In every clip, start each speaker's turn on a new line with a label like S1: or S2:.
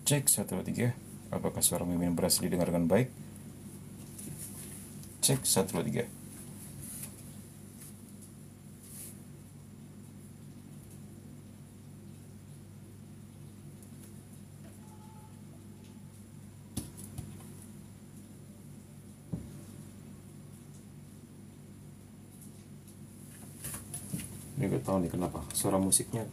S1: Cek 1, 2, 3. Apakah suara Mimin berhasil didengar dengan baik? Cek 1, 2, 3. Ini gak tahu nih kenapa suara musiknya.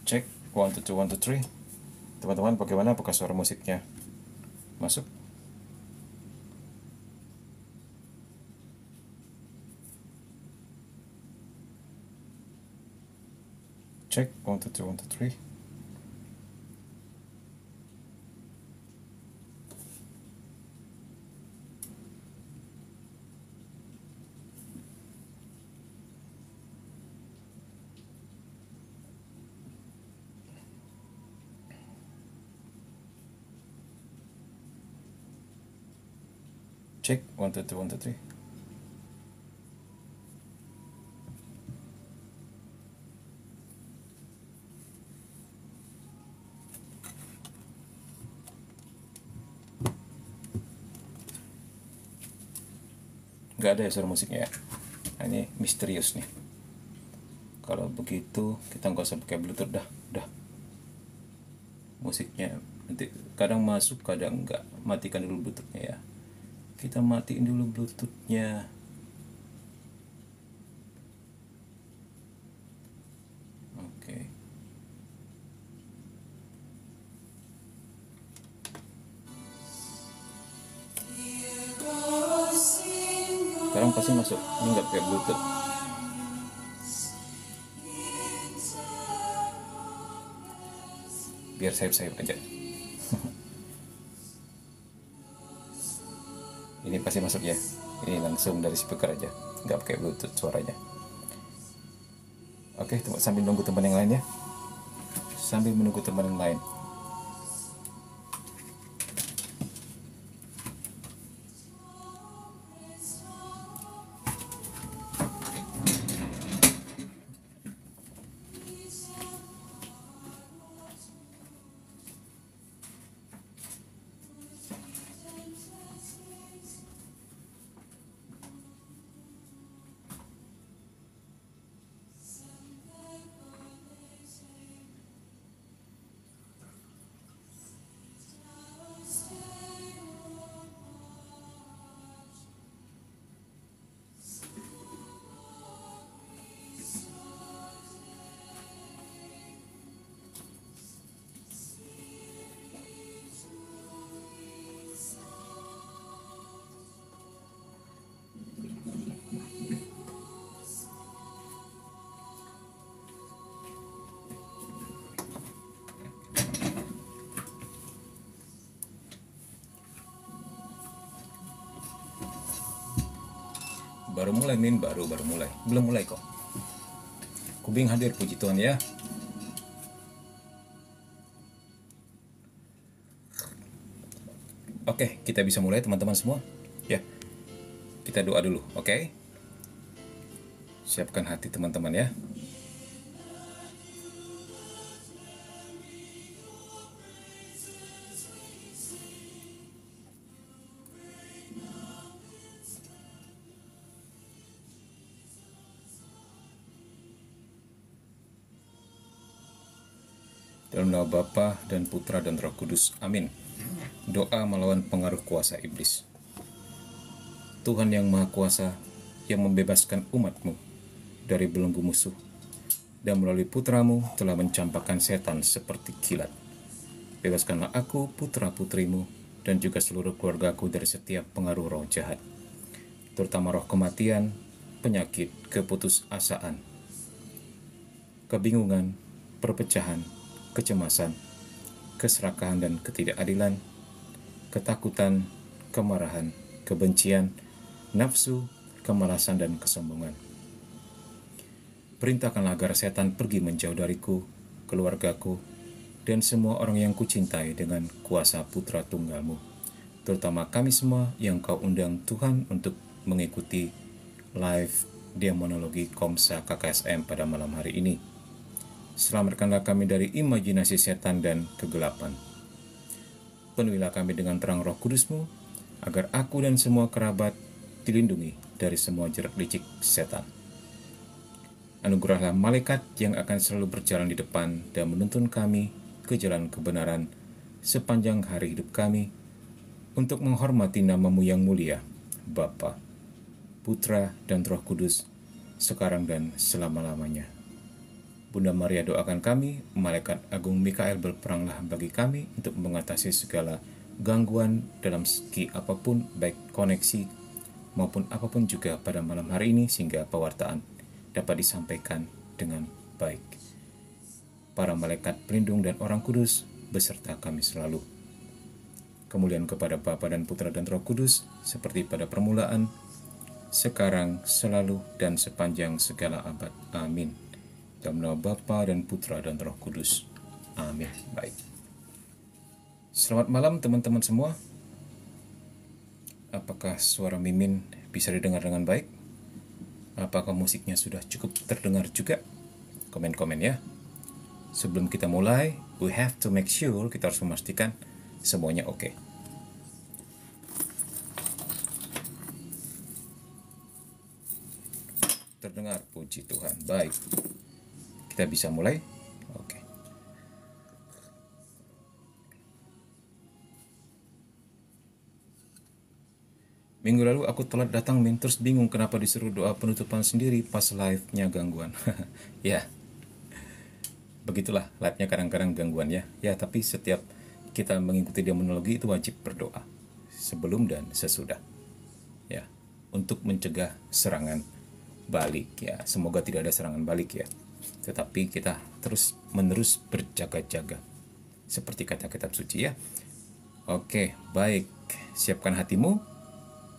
S1: Cek 1, 2, 1, 2, 3. Teman-teman, bagaimana? Apakah suara musiknya masuk? Cek 1, 2, 1, 2, 3. Cek 1, 2, 1, 2, 3. Nggak ada ya suara musiknya ya. Nah, ini misterius nih. Kalau begitu kita nggak usah pakai bluetooth dah. Musiknya nanti kadang masuk kadang enggak. Matikan dulu bluetoothnya ya. Kita matiin dulu bluetoothnya. Oke. Sekarang pasti masuk. Ini nggak pakai bluetooth. Biar sayap-sayap aja. Ini pasti masuk ya. Ini langsung dari speaker aja, nggak pakai bluetooth suaranya. Oke, sambil nunggu teman yang lain ya. Sambil menunggu teman yang lain. Baru mulai Min, baru mulai. Belum mulai kok. Kubing hadir, puji Tuhan ya. Oke, kita bisa mulai teman-teman semua. Ya. Kita doa dulu, oke? Siapkan hati teman-teman ya. Dalam nama Bapa dan Putra dan Roh Kudus. Amin. Doa melawan pengaruh kuasa iblis. Tuhan yang Maha Kuasa, yang membebaskan umat-Mu dari belenggu musuh, dan melalui putra-Mu telah mencampakkan setan seperti kilat. Bebaskanlah aku, putra-putrimu, dan juga seluruh keluargaku dari setiap pengaruh roh jahat, terutama roh kematian, penyakit, keputusasaan, kebingungan, perpecahan, kecemasan, keserakahan dan ketidakadilan, ketakutan, kemarahan, kebencian, nafsu, kemalasan dan kesombongan. Perintahkanlah agar setan pergi menjauh dariku, keluargaku, dan semua orang yang kucintai dengan kuasa Putra Tunggal-Mu, terutama kami semua yang Kau undang Tuhan untuk mengikuti live Demonologi Komsa KKSM pada malam hari ini. Selamatkanlah kami dari imajinasi setan dan kegelapan. Penuhilah kami dengan terang Roh Kudus-Mu, agar aku dan semua kerabat dilindungi dari semua jerat licik setan. Anugerahlah malaikat yang akan selalu berjalan di depan dan menuntun kami ke jalan kebenaran sepanjang hari hidup kami, untuk menghormati nama-Mu yang mulia, Bapa, Putra, dan Roh Kudus, sekarang dan selama-lamanya. Bunda Maria doakan kami, Malaikat Agung Mikael berperanglah bagi kami untuk mengatasi segala gangguan dalam segi apapun, baik koneksi maupun apapun juga pada malam hari ini, sehingga pewartaan dapat disampaikan dengan baik. Para malaikat pelindung dan orang kudus beserta kami selalu. Kemuliaan kepada Bapa dan Putra dan Roh Kudus, seperti pada permulaan, sekarang, selalu, dan sepanjang segala abad. Amin. Dalam nama Bapa dan Putra dan Roh Kudus. Amin. Baik. Selamat malam teman-teman semua. Apakah suara Mimin bisa didengar dengan baik? Apakah musiknya sudah cukup terdengar juga? Komen-komen ya. Sebelum kita mulai, we have to make sure, kita harus memastikan semuanya oke. Terdengar, puji Tuhan. Baik. Kita bisa mulai? Oke. Minggu lalu aku telat datang, Min, terus bingung kenapa disuruh doa penutupan sendiri pas live-nya gangguan. Ya. Begitulah, live-nya kadang-kadang gangguan ya. Ya, tapi setiap kita mengikuti demonologi itu wajib berdoa sebelum dan sesudah, ya, untuk mencegah serangan balik ya. Semoga tidak ada serangan balik ya, tetapi kita terus menerus berjaga-jaga seperti kata kitab suci ya. Oke, baik, siapkan hatimu,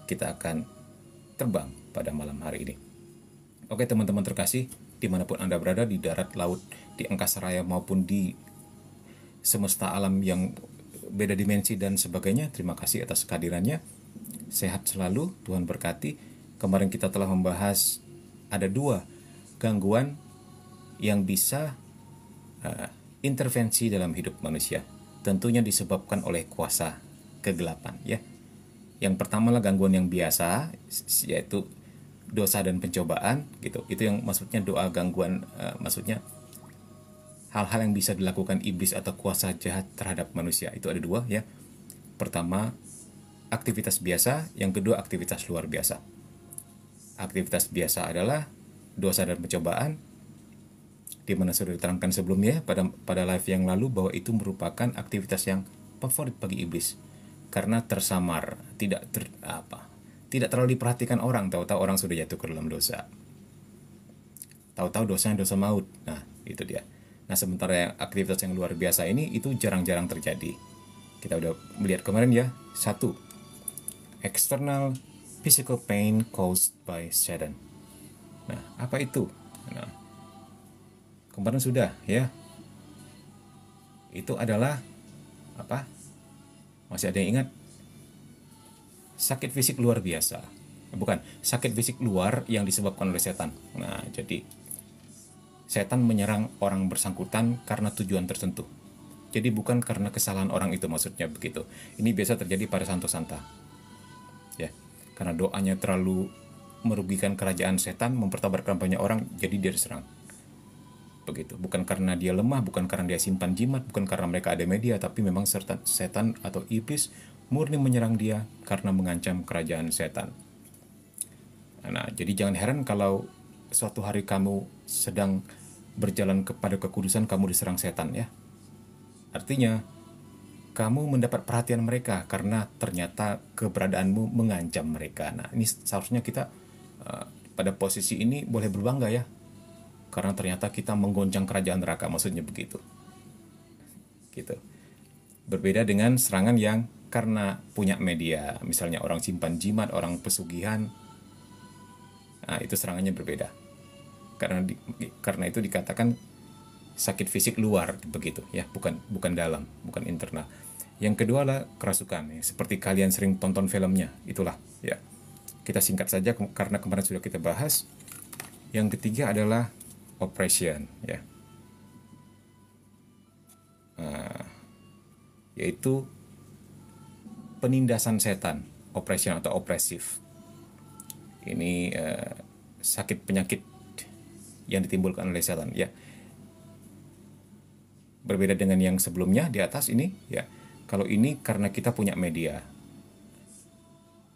S1: kita akan terbang pada malam hari ini. Oke teman-teman terkasih, dimanapun Anda berada, di darat, laut, di angkasa raya maupun di semesta alam yang beda dimensi dan sebagainya, terima kasih atas kehadirannya. Sehat selalu, Tuhan berkati. Kemarin kita telah membahas ada 2 gangguan yang bisa intervensi dalam hidup manusia, tentunya disebabkan oleh kuasa kegelapan ya. Yang pertama lah gangguan yang biasa, yaitu dosa dan pencobaan gitu. Itu yang maksudnya doa gangguan, maksudnya hal-hal yang bisa dilakukan iblis atau kuasa jahat terhadap manusia. Itu ada 2 ya. Pertama, aktivitas biasa. Yang kedua, aktivitas luar biasa. Aktivitas biasa adalah dosa dan pencobaan, di mana sudah diterangkan sebelumnya pada live yang lalu bahwa itu merupakan aktivitas yang favorit bagi iblis karena tersamar, tidak terlalu diperhatikan orang. Tahu-tahu orang sudah jatuh ke dalam dosa. Tahu-tahu dosanya dosa maut. Nah, itu dia. Nah, sementara yang aktivitas yang luar biasa ini itu jarang-jarang terjadi. Kita udah melihat kemarin ya. 1. External physical pain caused by Satan. Nah, apa itu? Nah, kemarin sudah ya. Itu adalah apa? Masih ada yang ingat? Sakit fisik luar biasa. Bukan, sakit fisik luar yang disebabkan oleh setan. Nah, jadi setan menyerang orang bersangkutan karena tujuan tertentu. Jadi bukan karena kesalahan orang itu, maksudnya begitu. Ini biasa terjadi pada santo-santa. Ya, karena doanya terlalu merugikan kerajaan setan, mempertabarkan banyak orang, jadi dia diserang. Begitu. Bukan karena dia lemah, bukan karena dia simpan jimat, bukan karena mereka ada media, tapi memang setan atau iblis murni menyerang dia karena mengancam kerajaan setan. Nah, jadi jangan heran kalau suatu hari kamu sedang berjalan kepada kekudusan, kamu diserang setan ya. Artinya kamu mendapat perhatian mereka karena ternyata keberadaanmu mengancam mereka. Nah, ini seharusnya kita pada posisi ini boleh berbangga ya, karena ternyata kita menggoncang kerajaan neraka, maksudnya begitu. Gitu. Berbeda dengan serangan yang karena punya media, misalnya orang simpan jimat, orang pesugihan. Nah, itu serangannya berbeda. Karena itu dikatakan sakit fisik luar begitu ya, bukan dalam, bukan internal. Yang kedua adalah kerasukan ya, seperti kalian sering tonton filmnya, itulah ya. Kita singkat saja karena kemarin sudah kita bahas. Yang ketiga adalah oppression, ya, yaitu penindasan setan, oppression atau opresif. Ini sakit penyakit yang ditimbulkan oleh setan, ya. Berbeda dengan yang sebelumnya di atas ini, ya. Kalau ini karena kita punya media,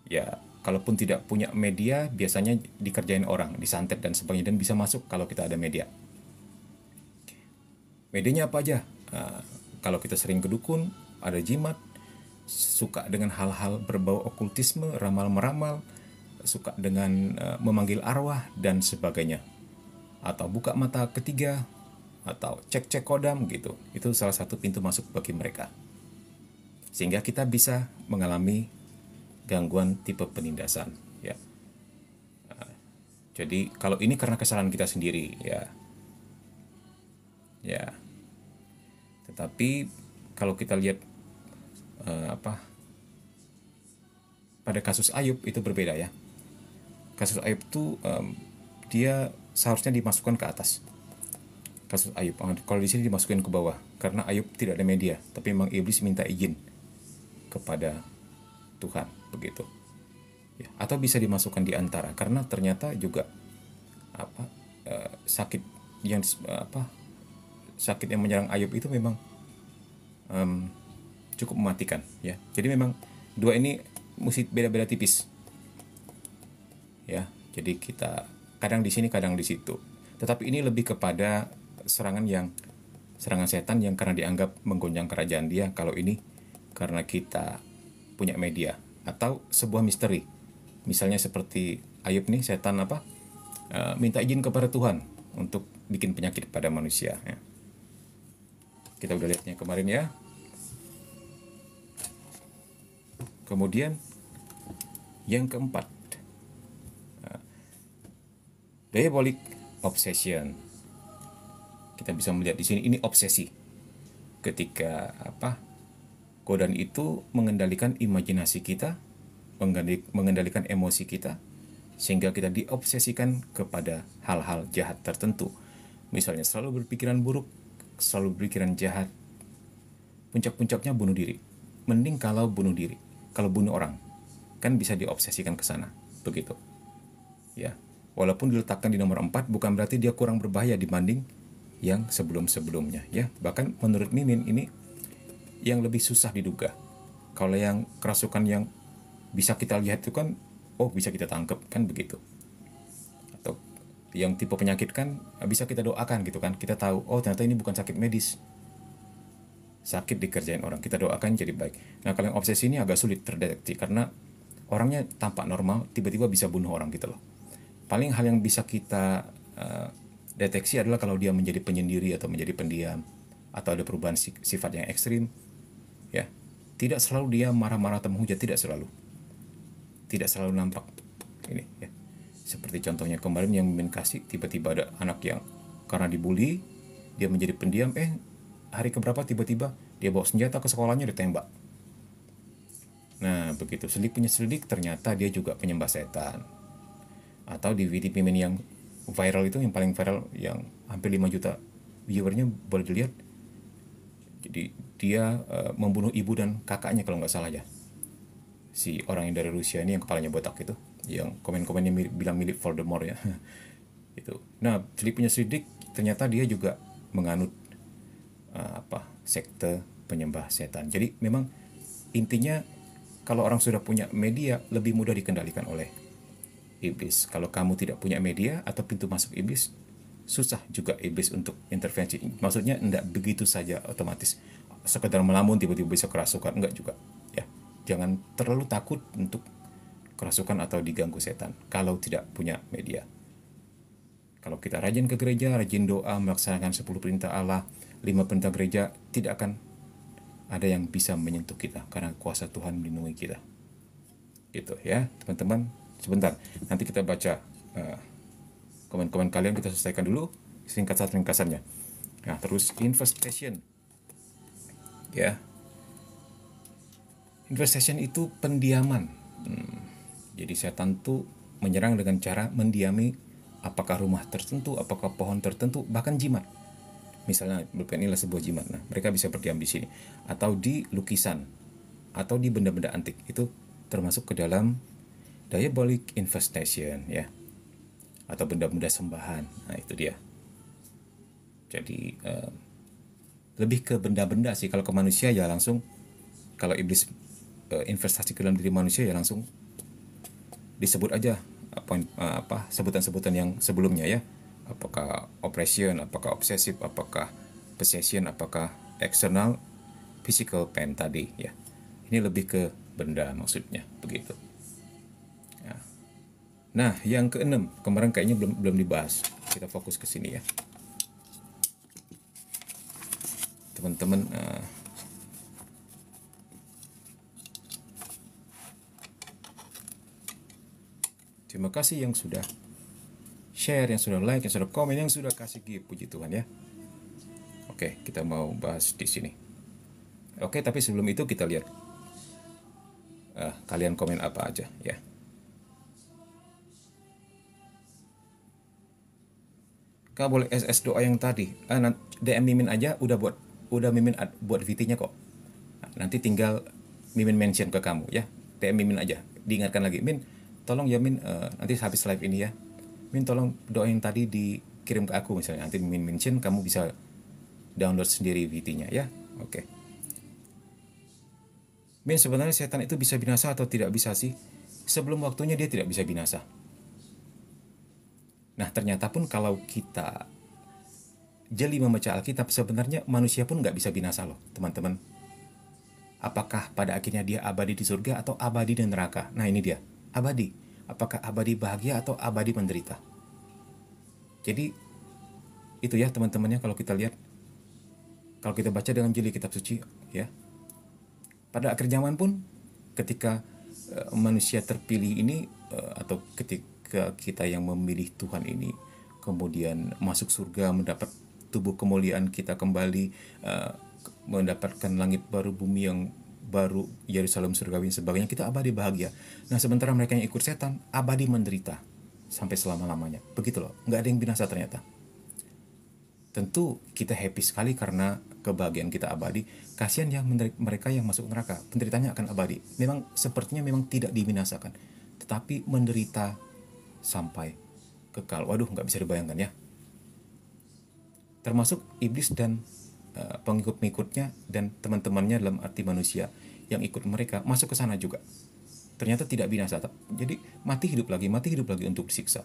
S1: ya. Kalaupun tidak punya media, biasanya dikerjain orang, disantet dan sebagainya, dan bisa masuk kalau kita ada media. Medianya apa aja? Kalau kita sering ke dukun, ada jimat, suka dengan hal-hal berbau okultisme, ramal-meramal, suka dengan memanggil arwah dan sebagainya, atau buka mata ketiga, atau cek-cek kodam gitu. Itu salah satu pintu masuk bagi mereka, sehingga kita bisa mengalami gangguan tipe penindasan, ya. Jadi kalau ini karena kesalahan kita sendiri, ya, ya. Tetapi kalau kita lihat pada kasus Ayub itu berbeda, ya. Kasus Ayub itu dia seharusnya dimasukkan ke atas. Kasus Ayub, kalau di sini dimasukkan ke bawah karena Ayub tidak ada media, tapi memang iblis minta izin kepada Tuhan, begitu. Ya, atau bisa dimasukkan di antara karena ternyata juga sakit yang sakit yang menyerang Ayub itu memang cukup mematikan, ya. Jadi memang dua ini mesti beda-beda tipis, ya. Jadi kita kadang di sini kadang di situ. Tetapi ini lebih kepada serangan setan yang karena dianggap menggoncang kerajaan dia. Kalau ini karena kita punya media atau sebuah misteri. Misalnya seperti Ayub nih, setan minta izin kepada Tuhan untuk bikin penyakit pada manusia, ya. Kita udah lihatnya kemarin, ya. Kemudian yang keempat, diabolic obsession. Kita bisa melihat di sini ini obsesi. Ketika godaan itu mengendalikan imajinasi kita, mengendalikan emosi kita, sehingga kita diobsesikan kepada hal-hal jahat tertentu. Misalnya selalu berpikiran buruk, selalu berpikiran jahat. Puncak-puncaknya bunuh diri. Mending kalau bunuh diri, kalau bunuh orang, kan bisa diobsesikan ke sana, begitu. Ya, walaupun diletakkan di nomor 4, bukan berarti dia kurang berbahaya dibanding yang sebelum-sebelumnya, ya. Bahkan menurut Mimin ini yang lebih susah diduga. Kalau yang kerasukan yang bisa kita lihat itu kan, bisa kita tangkap, kan begitu. Atau yang tipe penyakit kan bisa kita doakan gitu kan. Kita tahu, ternyata ini bukan sakit medis. Sakit dikerjain orang, kita doakan jadi baik. Nah, kalau yang obsesi ini agak sulit terdeteksi karena orangnya tampak normal, tiba-tiba bisa bunuh orang gitu loh. Paling hal yang bisa kita deteksi adalah kalau dia menjadi penyendiri atau menjadi pendiam, atau ada perubahan sifat yang ekstrim, ya. Tidak selalu dia marah-marah atau menghujat, tidak selalu nampak ini, ya. Seperti contohnya kemarin yang Mimin kasih, tiba-tiba ada anak yang karena dibully dia menjadi pendiam, hari keberapa tiba-tiba dia bawa senjata ke sekolahnya, ditembak. Nah, begitu selidik ternyata dia juga penyembah setan. Atau di video Mimin yang viral itu, yang paling viral, yang hampir 5 juta viewernya, boleh dilihat. Jadi dia membunuh ibu dan kakaknya kalau nggak salah, ya. Si orang yang dari Rusia ini yang kepalanya botak itu, yang komen-komennya bilang milik Voldemort, ya. Itu. Nah, selidik ternyata dia juga menganut sekte penyembah setan. Jadi memang intinya kalau orang sudah punya media, lebih mudah dikendalikan oleh iblis. Kalau kamu tidak punya media atau pintu masuk iblis, susah juga iblis untuk intervensi. Maksudnya enggak begitu saja otomatis sekedar melamun tiba-tiba bisa kerasukan, enggak juga, ya. Jangan terlalu takut untuk kerasukan atau diganggu setan kalau tidak punya media. Kalau kita rajin ke gereja, rajin doa, melaksanakan 10 perintah Allah, 5 perintah gereja, tidak akan ada yang bisa menyentuh kita karena kuasa Tuhan melindungi kita. Gitu, ya, teman-teman. Sebentar, nanti kita baca komen-komen kalian, kita selesaikan dulu ringkasannya. Nah, terus infestation, ya. Infestation itu pendiaman. Jadi setan tuh menyerang dengan cara mendiami apakah rumah tertentu, apakah pohon tertentu, bahkan jimat. Misalnya pulpen inilah sebuah jimat. Nah, mereka bisa berdiam di sini atau di lukisan atau di benda-benda antik. Itu termasuk ke dalam diabolic infestation ya. Atau benda-benda sembahan. Nah, itu dia. Jadi lebih ke benda-benda sih. Kalau ke manusia ya langsung, kalau iblis investasi ke dalam diri manusia ya langsung disebut aja sebutan-sebutan yang sebelumnya ya. Apakah oppression, apakah obsesif, apakah possession, apakah external physical pain tadi ya. Ini lebih ke benda maksudnya begitu. Ya. Nah, yang keenam kemarin kayaknya belum dibahas. Kita fokus ke sini ya. Teman-teman terima kasih yang sudah share, yang sudah like, yang sudah komen, yang sudah kasih gift, puji Tuhan ya. Oke, kita mau bahas di sini. Oke, tapi sebelum itu kita lihat kalian komen apa aja ya. Kak boleh SS doa yang tadi. DM Mimin aja udah Mimin buat VT-nya kok. Nanti tinggal Mimin mention ke kamu ya. DM Mimin aja. Diingatkan lagi, Min, tolong ya Min, nanti habis live ini ya. Min tolong doa yang tadi dikirim ke aku misalnya. Nanti Min mention, kamu bisa download sendiri VT-nya ya. Oke. Min, sebenarnya setan itu bisa binasa atau tidak bisa sih? Sebelum waktunya dia tidak bisa binasa. Nah, ternyata pun kalau kita jeli membaca Alkitab, sebenarnya manusia pun nggak bisa binasa loh, teman-teman. Apakah pada akhirnya dia abadi di surga atau abadi di neraka? Nah, ini dia, abadi. Apakah abadi bahagia atau abadi menderita? Jadi, itu ya teman-temannya kalau kita lihat. Kalau kita baca dengan jeli kitab suci, ya. Pada akhir zaman pun, ketika manusia terpilih ini, atau ketika kita yang memilih Tuhan ini, kemudian masuk surga, mendapat tubuh kemuliaan kita kembali, mendapatkan langit baru, bumi yang baru, Yerusalem surgawi dan sebagainya, kita abadi bahagia. Nah, sementara mereka yang ikut setan abadi menderita sampai selama-lamanya. Begitu loh, nggak ada yang binasa ternyata. Tentu kita happy sekali karena kebahagiaan kita abadi. Kasihan ya mereka yang masuk neraka, penderitanya akan abadi. Memang sepertinya memang tidak dibinasakan, tetapi menderita sampai kekal. Waduh, nggak bisa dibayangkan ya. Termasuk iblis dan pengikut-pengikutnya dan teman-temannya dalam arti manusia yang ikut mereka masuk ke sana juga. Ternyata tidak binasa. Jadi mati hidup lagi untuk disiksa.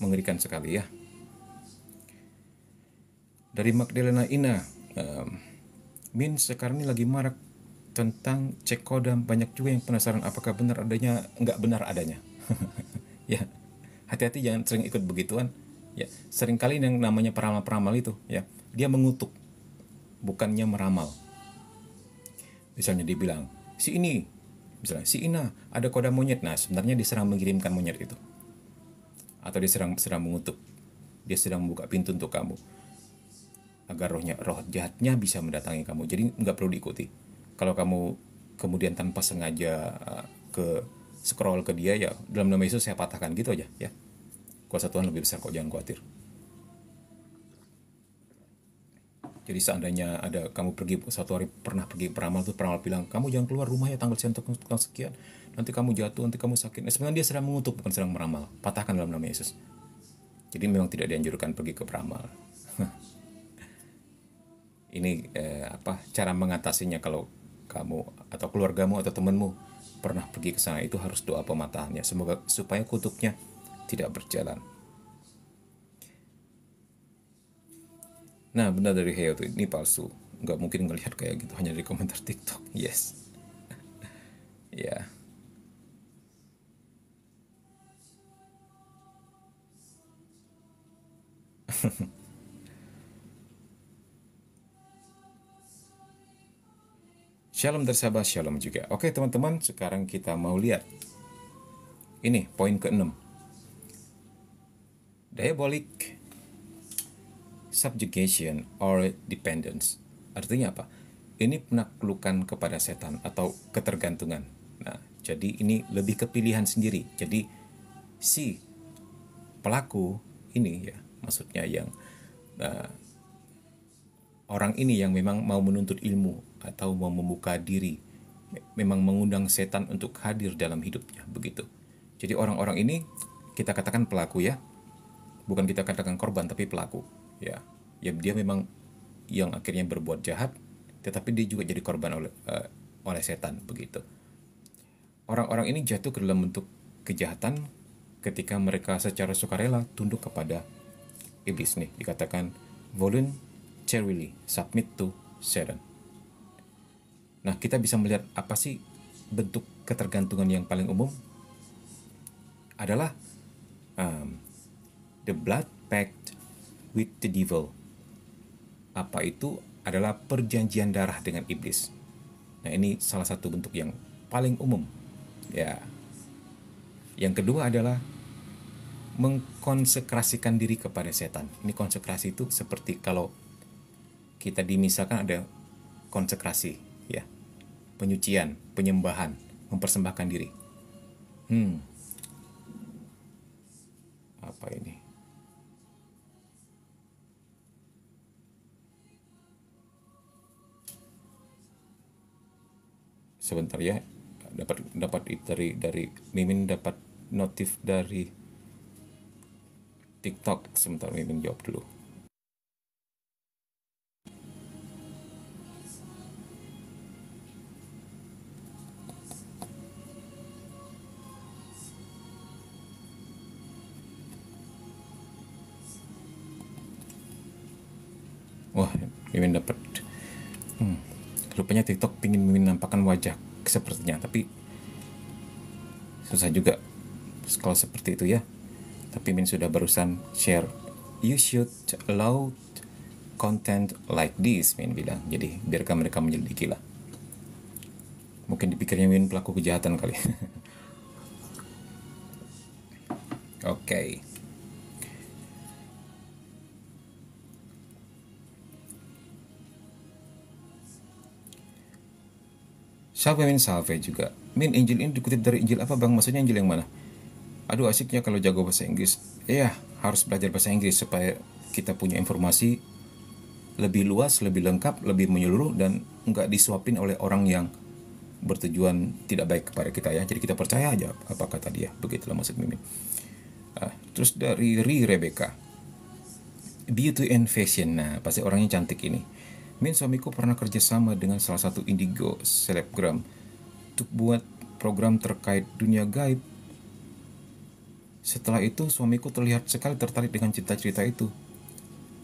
S1: Mengerikan sekali ya. Dari Magdalena Ina, Min, sekarang ini lagi marak tentang cek kodam. Banyak juga yang penasaran apakah benar adanya, nggak benar adanya. Ya, hati-hati jangan sering ikut begituan. Ya, seringkali yang namanya peramal-peramal itu, ya, dia mengutuk, bukannya meramal. Misalnya dibilang, si ini, misalnya si Ina ada kodam monyet. Nah, sebenarnya dia sedang mengirimkan monyet itu, atau dia sedang mengutuk, dia sedang membuka pintu untuk kamu, agar roh jahatnya bisa mendatangi kamu. Jadi nggak perlu diikuti. Kalau kamu kemudian tanpa sengaja ke scroll ke dia, ya dalam nama Yesus saya patahkan gitu aja ya. Kuasa Tuhan lebih besar kok, jangan khawatir. Jadi seandainya ada kamu pergi satu hari pernah pergi peramal tuh, peramal bilang kamu jangan keluar rumah ya tanggal sekian, nanti kamu jatuh, nanti kamu sakit. Nah, sebenarnya dia sedang mengutuk, bukan sedang meramal. Patahkan dalam nama Yesus. Jadi memang tidak dianjurkan pergi ke peramal. Ini cara mengatasinya kalau kamu atau keluargamu atau temanmu pernah pergi ke sana, itu harus doa pematahannya, semoga supaya kutuknya tidak berjalan. Nah, benar dari Heo tuh, ini palsu, nggak mungkin ngelihat kayak gitu hanya dari komentar TikTok. Yes. Ya. Shalom tersahabat, shalom juga. Oke teman-teman, sekarang kita mau lihat ini poin ke-6. Diabolic subjugation or dependence. Artinya apa? Ini penaklukan kepada setan atau ketergantungan. Nah, jadi ini lebih ke pilihan sendiri. Jadi si pelaku ini ya, maksudnya yang orang ini yang memang mau menuntut ilmu atau mau membuka diri, memang mengundang setan untuk hadir dalam hidupnya, begitu. Jadi orang-orang ini kita katakan pelaku ya, bukan kita katakan korban tapi pelaku ya. Ya dia memang yang akhirnya berbuat jahat, tetapi dia juga jadi korban oleh setan, begitu. Orang-orang ini jatuh ke dalam bentuk kejahatan ketika mereka secara sukarela tunduk kepada iblis nih, dikatakan voluntarily submit to Satan. Nah, kita bisa melihat apa sih bentuk ketergantungan yang paling umum adalah the blood pact with the devil. Apa itu? Adalah perjanjian darah dengan iblis. Nah, ini salah satu bentuk yang paling umum. Ya. Yang kedua adalah mengkonsekrasikan diri kepada setan. Ini konsekrasi itu seperti kalau kita dimisalkan ada konsekrasi, ya, penyucian, penyembahan, mempersembahkan diri. Apa ini? Sebentar ya, dapat dari Mimin dapat notif dari TikTok. Sebentar, Mimin jawab dulu. Wah, Mimin dapat. Rupanya TikTok pingin Mimin nampakkan wajah sepertinya, tapi susah juga kalau seperti itu ya. Tapi Mimin sudah barusan share. You should allow content like this, Mimin bilang. Jadi biarkan mereka menyelidiki lah. Mungkin dipikirnya Mimin pelaku kejahatan kali. Oke. Salve Min, salve juga. Min, Injil ini dikutip dari Injil apa bang? Maksudnya Injil yang mana? Aduh, asiknya kalau jago bahasa Inggris. Iya, harus belajar bahasa Inggris supaya kita punya informasi lebih luas, lebih lengkap, lebih menyeluruh, dan nggak disuapin oleh orang yang bertujuan tidak baik kepada kita ya. Jadi kita percaya aja apa kata dia. Begitulah maksud Mimin. Terus dari Rebecca, beauty and fashion. Nah, pasti orangnya cantik ini. Min, suamiku pernah kerjasama dengan salah satu indigo selebgram untuk buat program terkait dunia gaib. Setelah itu suamiku terlihat sekali tertarik dengan cerita-cerita itu.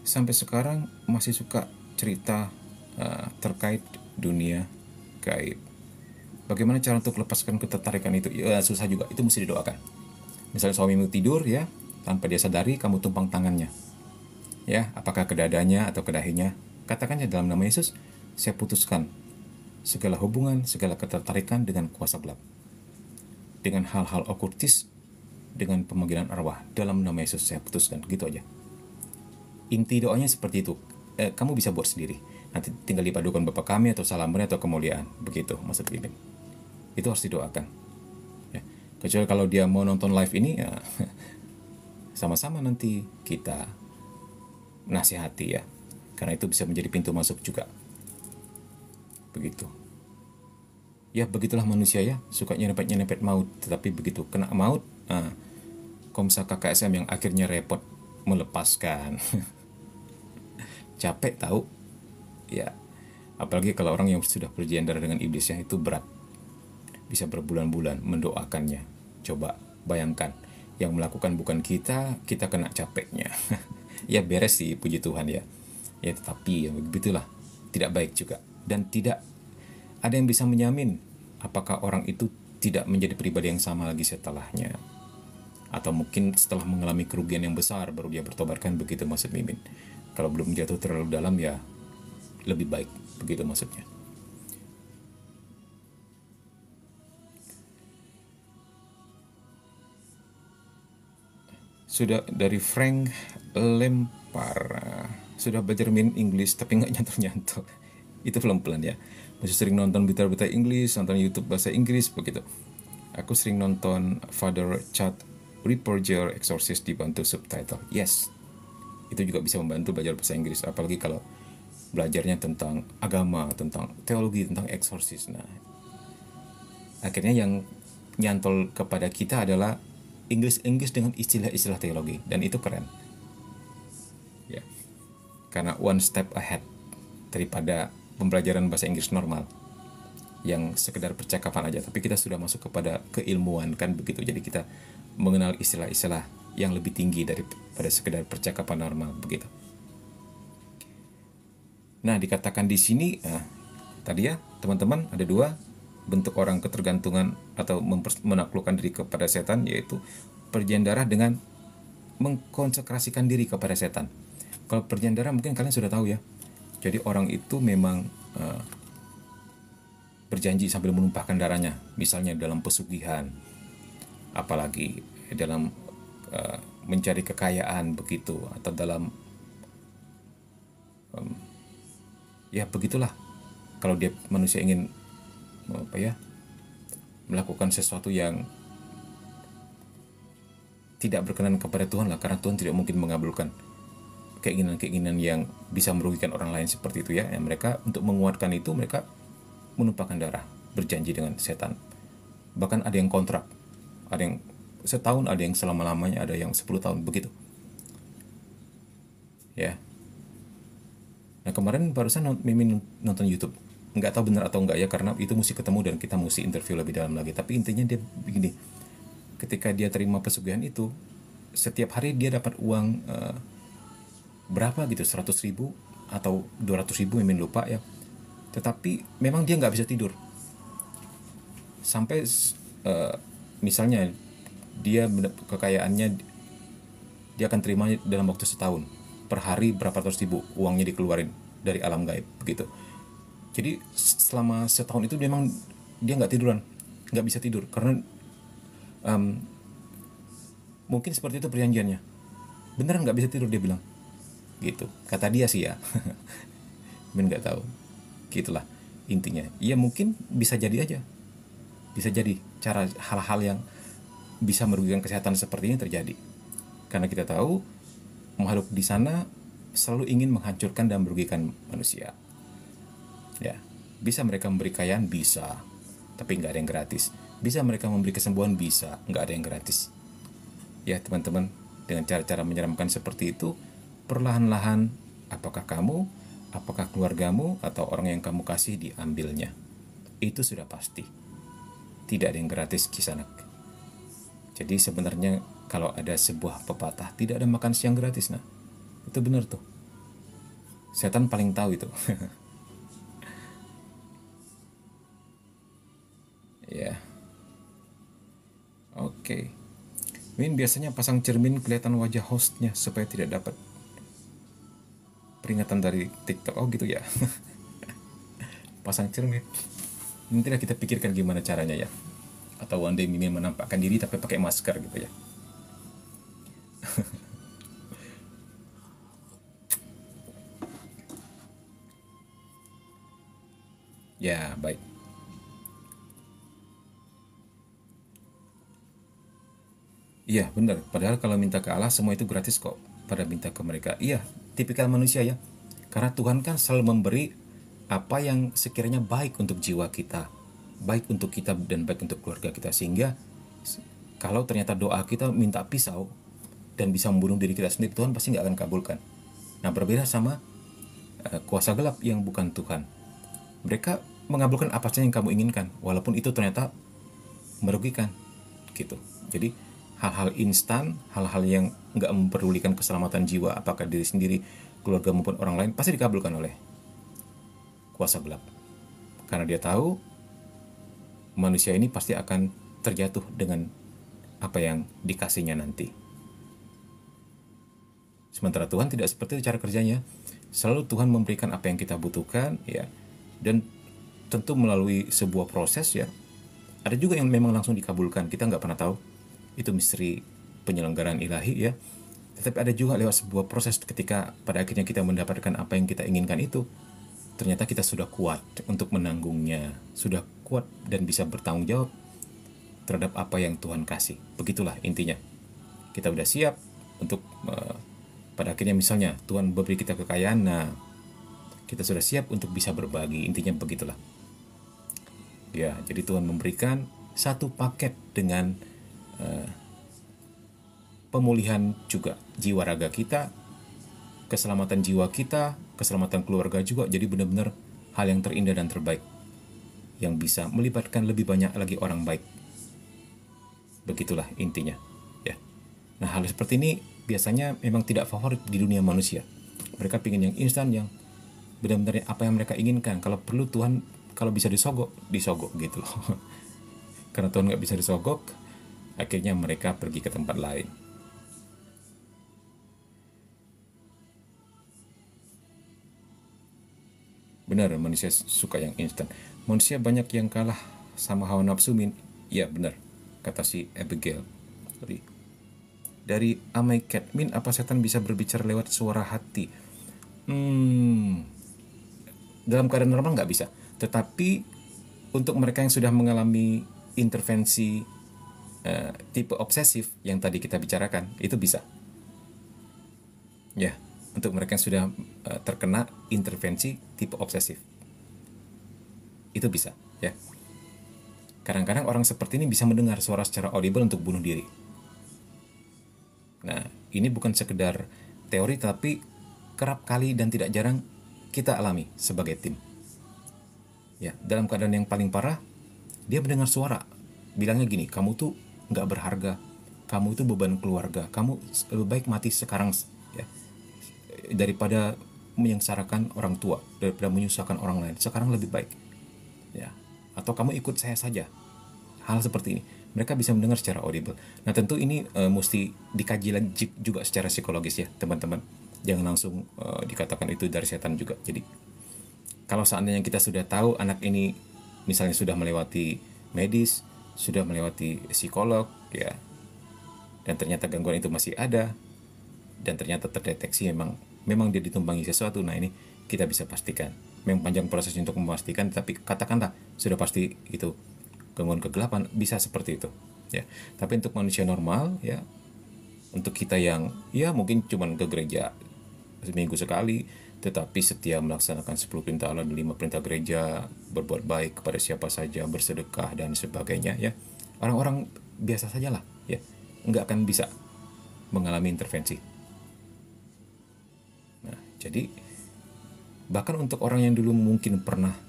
S1: Sampai sekarang masih suka cerita terkait dunia gaib. Bagaimana cara untuk lepaskan ketertarikan itu? Ya, susah juga, itu mesti didoakan. Misalnya suamimu tidur ya, tanpa dia sadari kamu tumpang tangannya. Ya, apakah ke dadanya atau ke dahinya? Katakannya dalam nama Yesus, saya putuskan segala hubungan, segala ketertarikan dengan kuasa gelap. Dengan hal-hal okultis, dengan pemanggilan arwah. Dalam nama Yesus saya putuskan, gitu aja. Inti doanya seperti itu. Kamu bisa buat sendiri. Nanti tinggal dipadukan Bapa kami atau salamnya atau kemuliaan. Begitu maksud Bimbing. Itu harus didoakan. Ya. Kecuali kalau dia mau nonton live ini, ya sama-sama nanti kita nasihati ya. Karena itu bisa menjadi pintu masuk juga. Begitu. Ya begitulah manusia ya. Suka nyerempet-nyerempet maut. Tetapi begitu kena maut, Komsa KKSM yang akhirnya repot melepaskan. Capek tahu. Ya. Apalagi kalau orang yang sudah perjanjian darah dengan iblis ya, itu berat. Bisa berbulan-bulan mendoakannya. Coba bayangkan. Yang melakukan bukan kita, kita kena capeknya. Ya beres sih, puji Tuhan ya. Ya tetapi ya begitulah, tidak baik juga. Dan tidak ada yang bisa menjamin apakah orang itu tidak menjadi pribadi yang sama lagi setelahnya. Atau mungkin setelah mengalami kerugian yang besar baru dia bertobat, kan begitu maksud Mimin. Kalau belum jatuh terlalu dalam ya lebih baik, begitu maksudnya. Sudah dari Frank Lempar, sudah belajar English tapi nggak nyantor-nyantor. Itu pelan-pelan ya. Masih sering nonton berita-berita Inggris, nonton YouTube bahasa Inggris begitu. Aku sering nonton Father Chad Reporger, Exorcist dibantu subtitle. Yes, itu juga bisa membantu belajar bahasa Inggris, apalagi kalau belajarnya tentang agama, tentang teologi, tentang eksorsis. Nah, akhirnya yang nyantol kepada kita adalah Inggris dengan istilah-istilah teologi, dan itu keren. Ya, karena one step ahead daripada pembelajaran bahasa Inggris normal yang sekedar percakapan aja, tapi kita sudah masuk kepada keilmuan kan begitu. Jadi kita mengenal istilah-istilah yang lebih tinggi daripada sekedar percakapan normal begitu. Nah, dikatakan di sini tadi ya teman-teman, ada dua bentuk orang ketergantungan atau menaklukkan diri kepada setan, yaitu perjanjian darah dengan mengkonsekrasikan diri kepada setan. Kalau perjanjian darah mungkin kalian sudah tahu ya. Jadi orang itu memang berjanji sambil menumpahkan darahnya, misalnya dalam pesugihan, apalagi dalam mencari kekayaan begitu, atau dalam ya begitulah. Kalau dia manusia ingin melakukan sesuatu yang tidak berkenan kepada Tuhan lah, karena Tuhan tidak mungkin mengabulkan keinginan-keinginan yang bisa merugikan orang lain seperti itu ya. Mereka untuk menguatkan itu, mereka menumpahkan darah, berjanji dengan setan. Bahkan ada yang kontrak, ada yang setahun, ada yang selama-lamanya, ada yang 10 tahun begitu ya. Nah, kemarin barusan Mimin nonton YouTube, nggak tahu benar atau enggak ya, karena itu mesti ketemu dan kita mesti interview lebih dalam lagi. Tapi intinya dia begini, ketika dia terima pesugihan itu, setiap hari dia dapat uang berapa gitu, 100.000 atau 200.000, Mimin lupa ya. Tetapi memang dia nggak bisa tidur sampai misalnya dia kekayaannya dia akan terima dalam waktu setahun, per hari berapa ratus ribu uangnya dikeluarin dari alam gaib begitu. Jadi selama setahun itu memang dia nggak tiduran, nggak bisa tidur, karena mungkin seperti itu perjanjiannya. Beneran nggak bisa tidur dia bilang gitu, kata dia sih ya. Men nggak tahu, gitulah intinya. Ya mungkin bisa jadi aja, bisa jadi cara hal-hal yang bisa merugikan kesehatan seperti ini terjadi, karena kita tahu makhluk di sana selalu ingin menghancurkan dan merugikan manusia. Ya, bisa mereka memberi kekayaan, bisa, tapi nggak ada yang gratis. Bisa mereka memberi kesembuhan, bisa, nggak ada yang gratis. Ya teman-teman, dengan cara-cara menyeramkan seperti itu, perlahan-lahan, apakah kamu, apakah keluargamu, atau orang yang kamu kasih diambilnya. Itu sudah pasti. Tidak ada yang gratis, Kisanak. Jadi sebenarnya kalau ada sebuah pepatah, tidak ada makan siang gratis, nah itu benar tuh. Setan paling tahu itu. Ya, oke. Min biasanya pasang cermin kelihatan wajah hostnya supaya tidak dapat peringatan dari TikTok. Oh gitu ya. Pasang cermin. Nanti kita pikirkan gimana caranya ya. Atau one day Mimin menampakkan diri tapi pakai masker gitu ya. Ya, baik. Iya, benar. Padahal kalau minta ke Allah semua itu gratis kok. Pada minta ke mereka. Iya, tipikal manusia ya. Karena Tuhan kan selalu memberi apa yang sekiranya baik untuk jiwa kita, baik untuk kita dan baik untuk keluarga kita. Sehingga kalau ternyata doa kita minta pisau dan bisa membunuh diri kita sendiri, Tuhan pasti nggak akan kabulkan. Nah, berbeda sama kuasa gelap yang bukan Tuhan. Mereka mengabulkan apa saja yang kamu inginkan, walaupun itu ternyata merugikan gitu. Jadi hal-hal instan, hal-hal yang nggak memperdulikan keselamatan jiwa, apakah diri sendiri, keluarga maupun orang lain, pasti dikabulkan oleh kuasa gelap. Karena dia tahu manusia ini pasti akan terjatuh dengan apa yang dikasihnya nanti. Sementara Tuhan tidak seperti itu cara kerjanya. Selalu Tuhan memberikan apa yang kita butuhkan ya, dan tentu melalui sebuah proses ya. Ada juga yang memang langsung dikabulkan, kita nggak pernah tahu. Itu misteri penyelenggaraan ilahi ya. Tetapi ada juga lewat sebuah proses, ketika pada akhirnya kita mendapatkan apa yang kita inginkan itu, ternyata kita sudah kuat untuk menanggungnya, sudah kuat dan bisa bertanggung jawab terhadap apa yang Tuhan kasih. Begitulah intinya. kita udah siap untuk pada akhirnya misalnya Tuhan beri kita kekayaan, nah kita sudah siap untuk bisa berbagi, intinya begitulah. Ya, jadi Tuhan memberikan satu paket dengan pemulihan juga jiwa raga kita, keselamatan jiwa kita, keselamatan keluarga juga. Jadi benar-benar hal yang terindah dan terbaik yang bisa melibatkan lebih banyak lagi orang baik. Begitulah intinya, ya. Nah, hal seperti ini biasanya memang tidak favorit di dunia manusia. Mereka pingin yang instan, yang benar-benar apa yang mereka inginkan. Kalau perlu Tuhan, kalau bisa disogok gitu loh. Karena Tuhan nggak bisa disogok, akhirnya mereka pergi ke tempat lain. Benar, manusia suka yang instan. Manusia banyak yang kalah sama hawa nafsu, Min. Ya benar, kata si Abigail. Dari Amai Cat, Min, apa setan bisa berbicara lewat suara hati? Dalam keadaan normal nggak bisa. Tetapi untuk mereka yang sudah mengalami intervensi tipe obsesif yang tadi kita bicarakan, itu bisa. Ya, untuk mereka yang sudah terkena intervensi tipe obsesif, itu bisa, ya. Kadang-kadang orang seperti ini bisa mendengar suara secara audible untuk bunuh diri. Nah, ini bukan sekedar teori, tapi kerap kali dan tidak jarang kita alami sebagai tim. Ya, dalam keadaan yang paling parah, dia mendengar suara bilangnya gini, kamu tuh nggak berharga, kamu itu beban keluarga, kamu lebih baik mati sekarang, ya, daripada menyengsarakan orang tua, daripada menyusahkan orang lain. Sekarang lebih baik, ya, atau kamu ikut saya saja. Hal seperti ini mereka bisa mendengar secara audible. Nah, tentu ini mesti dikaji lagi juga secara psikologis, ya teman-teman. Jangan langsung dikatakan itu dari setan juga. Jadi kalau seandainya kita sudah tahu anak ini misalnya sudah melewati medis, sudah melewati psikolog, ya, dan ternyata gangguan itu masih ada, dan ternyata terdeteksi memang dia ditumpangi sesuatu, nah ini kita bisa pastikan. Memang panjang prosesnya untuk memastikan, tapi katakanlah sudah pasti itu gangguan kegelapan, bisa seperti itu, ya. Tapi untuk manusia normal, ya, untuk kita yang ya mungkin cuman ke gereja seminggu sekali, tetapi setia melaksanakan 10 perintah Allah dan 5 perintah gereja, berbuat baik kepada siapa saja, bersedekah dan sebagainya, ya, orang-orang biasa sajalah, ya, nggak akan bisa mengalami intervensi. Nah, jadi bahkan untuk orang yang dulu mungkin pernah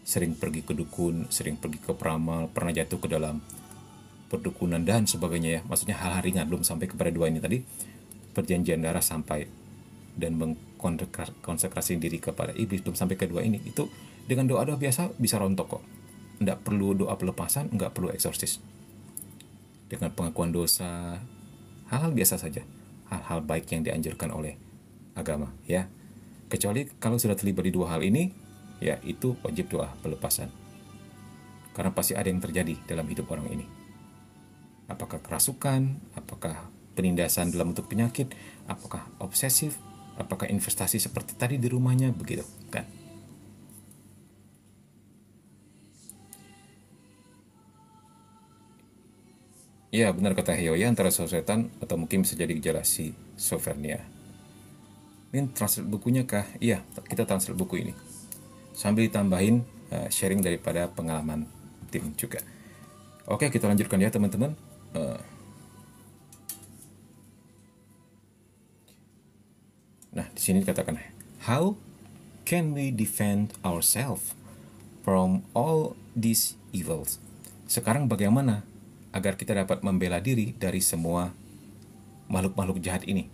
S1: sering pergi ke dukun, sering pergi ke peramal, pernah jatuh ke dalam perdukunan dan sebagainya, ya, maksudnya hal-hal ringan, belum sampai kepada dua ini tadi, perjanjian darah sampai dan mengkonsekrasi diri kepada iblis, belum sampai kedua ini, itu dengan doa-doa biasa bisa rontok kok. Nggak perlu doa pelepasan, nggak perlu eksorsis. Dengan pengakuan dosa, hal-hal biasa saja, hal-hal baik yang dianjurkan oleh agama, ya. Kecuali kalau sudah terlibat di dua hal ini, ya itu wajib doa pelepasan. Karena pasti ada yang terjadi dalam hidup orang ini. Apakah kerasukan, apakah penindasan dalam bentuk penyakit, apakah obsesif, apakah investasi seperti tadi di rumahnya, begitu kan. Ya, benar kata Heo, ya, antara setan atau mungkin bisa jadi gejala schizophrenia. Ini translate bukunya kah? Iya, kita translate buku ini. Sambil ditambahin sharing daripada pengalaman tim juga. Oke, kita lanjutkan ya teman-teman. Nah, di sini dikatakan, how can we defend ourselves from all these evils? Sekarang bagaimana agar kita dapat membela diri dari semua makhluk-makhluk jahat ini?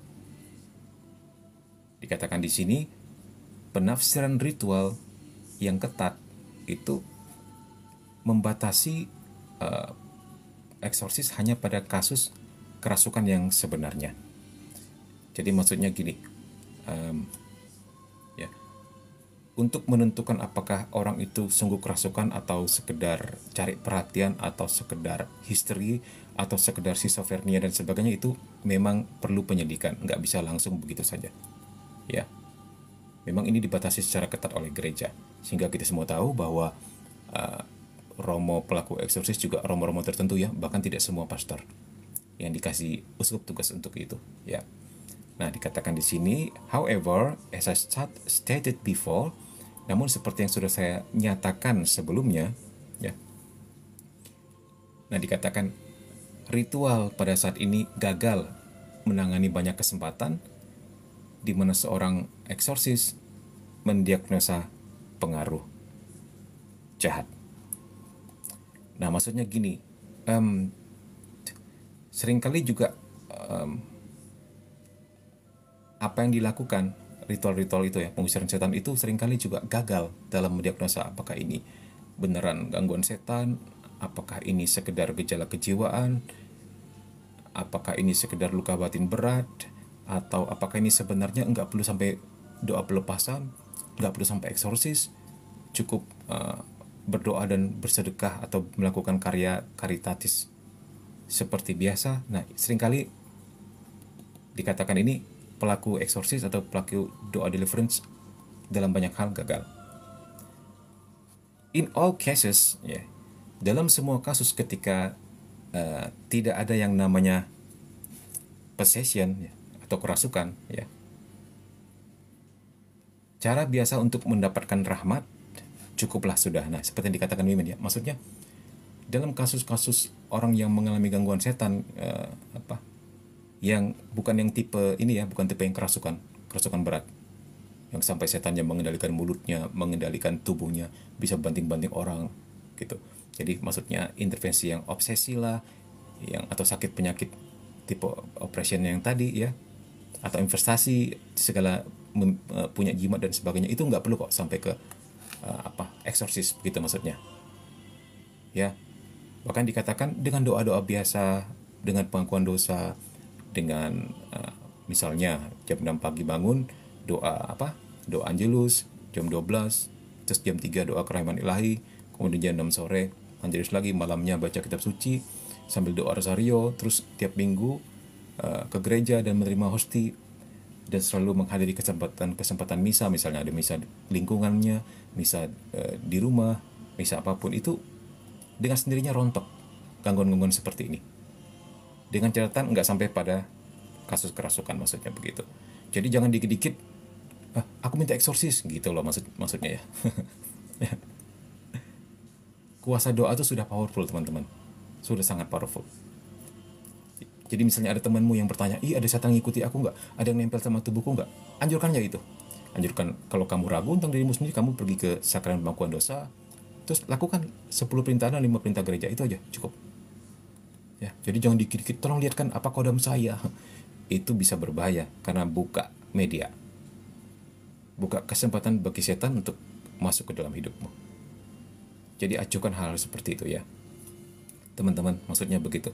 S1: Dikatakan di sini, penafsiran ritual yang ketat itu membatasi eksorsis hanya pada kasus kerasukan yang sebenarnya. Jadi maksudnya gini, ya, untuk menentukan apakah orang itu sungguh kerasukan atau sekedar cari perhatian atau sekedar histeri atau sekedar schizophrenia dan sebagainya, itu memang perlu penyelidikan, nggak bisa langsung begitu saja, ya. Memang ini dibatasi secara ketat oleh gereja, sehingga kita semua tahu bahwa romo pelaku eksorsis juga romo-romo tertentu, ya, bahkan tidak semua pastor. yang dikasih uskup tugas untuk itu, ya. Nah, dikatakan di sini, however, as I stated before, namun seperti yang sudah saya nyatakan sebelumnya, ya. Nah, dikatakan ritual pada saat ini gagal menangani banyak kesempatan di mana seorang eksorsis mendiagnosa pengaruh jahat. Nah, maksudnya gini, seringkali juga apa yang dilakukan ritual-ritual itu ya, pengusiran setan itu seringkali juga gagal dalam mendiagnosa apakah ini beneran gangguan setan, apakah ini sekedar gejala kejiwaan, apakah ini sekedar luka batin berat, atau apakah ini sebenarnya nggak perlu sampai doa pelepasan, nggak perlu sampai eksorsis, cukup berdoa dan bersedekah atau melakukan karya karitatis seperti biasa. Nah, seringkali dikatakan ini pelaku eksorsis atau pelaku doa deliverance dalam banyak hal gagal. In all cases, ya, dalam semua kasus ketika tidak ada yang namanya possession, ya, atau kerasukan, ya, cara biasa untuk mendapatkan rahmat cukuplah sudah. Nah, seperti yang dikatakan Mimin, ya, maksudnya dalam kasus-kasus orang yang mengalami gangguan setan, yang bukan yang tipe ini ya, bukan tipe yang kerasukan berat, yang sampai setannya mengendalikan mulutnya, mengendalikan tubuhnya, bisa banting-banting orang gitu. Jadi maksudnya intervensi yang obsesi lah, yang atau sakit penyakit tipe operation yang tadi ya, atau investasi segala punya jimat dan sebagainya, itu nggak perlu kok sampai ke eksorsis begitu maksudnya. Ya, bahkan dikatakan dengan doa-doa biasa, dengan pengakuan dosa, dengan misalnya jam 6 pagi bangun doa doa Angelus jam 12, terus jam 3 doa kerahiman ilahi, kemudian jam 6 sore Angelus lagi, malamnya baca kitab suci sambil doa rosario, terus tiap minggu ke gereja dan menerima hosti, dan selalu menghadiri kesempatan misa, misalnya ada misa lingkungannya, misa di rumah, misa apapun itu, dengan sendirinya rontok gangguan-gangguan seperti ini. Dengan catatan nggak sampai pada kasus kerasukan, maksudnya begitu. Jadi jangan dikit-dikit, aku minta eksorsis gitu loh maksudnya ya. Kuasa doa itu sudah powerful teman-teman, sudah sangat powerful. Jadi misalnya ada temanmu yang bertanya, ada setan ngikuti aku nggak? Ada yang nempel sama tubuhku nggak? Anjurkan ya itu. Anjurkan, kalau kamu ragu tentang dirimu sendiri, kamu pergi ke sakramen pengakuan dosa, terus lakukan 10 perintah dan 5 perintah gereja, itu aja cukup. Ya, jadi jangan dikit-dikit, tolong lihatkan apa kodam saya. Itu bisa berbahaya karena buka media, buka kesempatan bagi setan untuk masuk ke dalam hidupmu. Jadi acuhkan hal seperti itu ya, teman-teman, maksudnya begitu.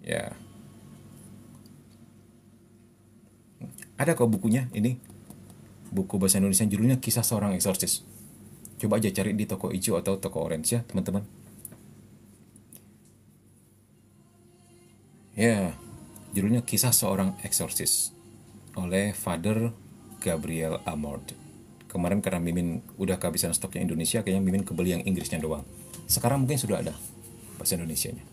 S1: Ya, ada kok bukunya ini, buku bahasa Indonesia judulnya Kisah Seorang Eksorsis. Coba aja cari di toko hijau atau toko orange ya teman-teman. Ya, judulnya Kisah Seorang Eksorsis oleh Father Gabriel Amord. Kemarin karena Mimin udah kehabisan stoknya Indonesia, kayaknya Mimin kebeli yang Inggrisnya doang. Sekarang mungkin sudah ada bahasa Indonesianya.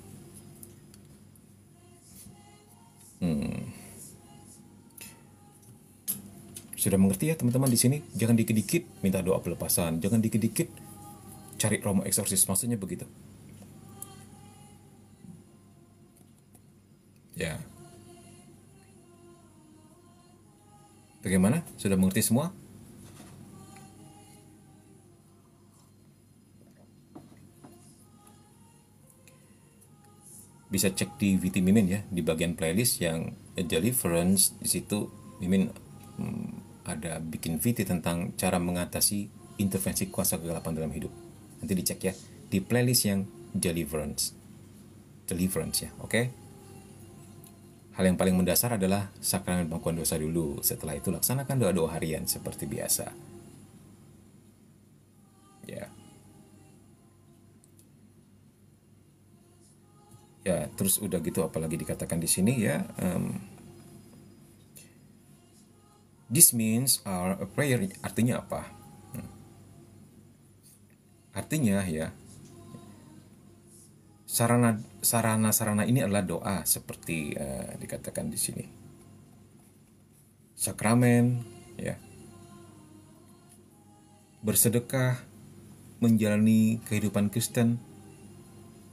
S1: Sudah mengerti ya teman-teman di sini? Jangan dikit-dikit minta doa pelepasan, jangan dikit-dikit cari romo eksorsis, maksudnya begitu. Ya. Bagaimana? Sudah mengerti semua? Bisa cek di VT Mimin ya, di bagian playlist yang Deliverance. Di situ Mimin ada bikin VT tentang cara mengatasi intervensi kuasa kegelapan dalam hidup. Nanti dicek ya di playlist yang Deliverance ya, oke? Hal yang paling mendasar adalah sakramen pengakuan dosa dulu. Setelah itu laksanakan doa-doa harian seperti biasa. Ya. Ya, terus udah gitu apalagi dikatakan di sini ya, this means are a prayer, artinya apa? Artinya ya, Sarana-sarana ini adalah doa seperti dikatakan di sini. Sakramen, ya, bersedekah, menjalani kehidupan Kristen,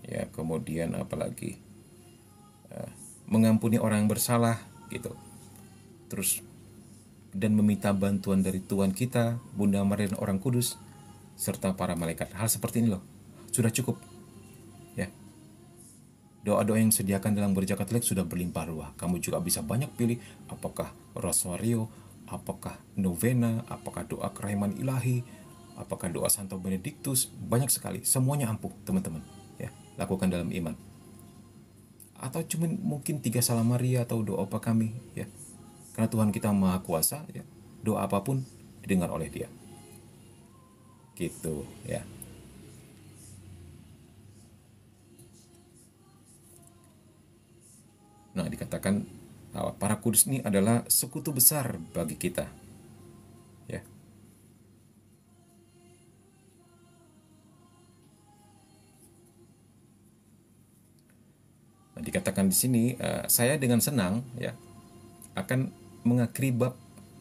S1: ya, kemudian apalagi mengampuni orang yang bersalah, gitu. Terus dan meminta bantuan dari Tuhan kita, Bunda Maria dan Orang Kudus, serta para malaikat. Hal seperti ini loh, sudah cukup. Ya, doa-doa yang disediakan dalam gereja Katolik sudah berlimpah ruah. Kamu juga bisa banyak pilih, apakah rosario, apakah novena, apakah doa kerahiman ilahi, apakah doa Santo Benediktus, banyak sekali. Semuanya ampuh, teman-teman. Ya, lakukan dalam iman. Atau cuma mungkin 3 Salam Maria atau doa apa kami, ya. Karena Tuhan kita Maha Kuasa, ya. Doa apapun didengar oleh Dia. Gitu, ya. Nah, dikatakan para kudus ini adalah sekutu besar bagi kita. Ya. Nah, dikatakan di sini saya dengan senang, ya, akan mengakhiri bab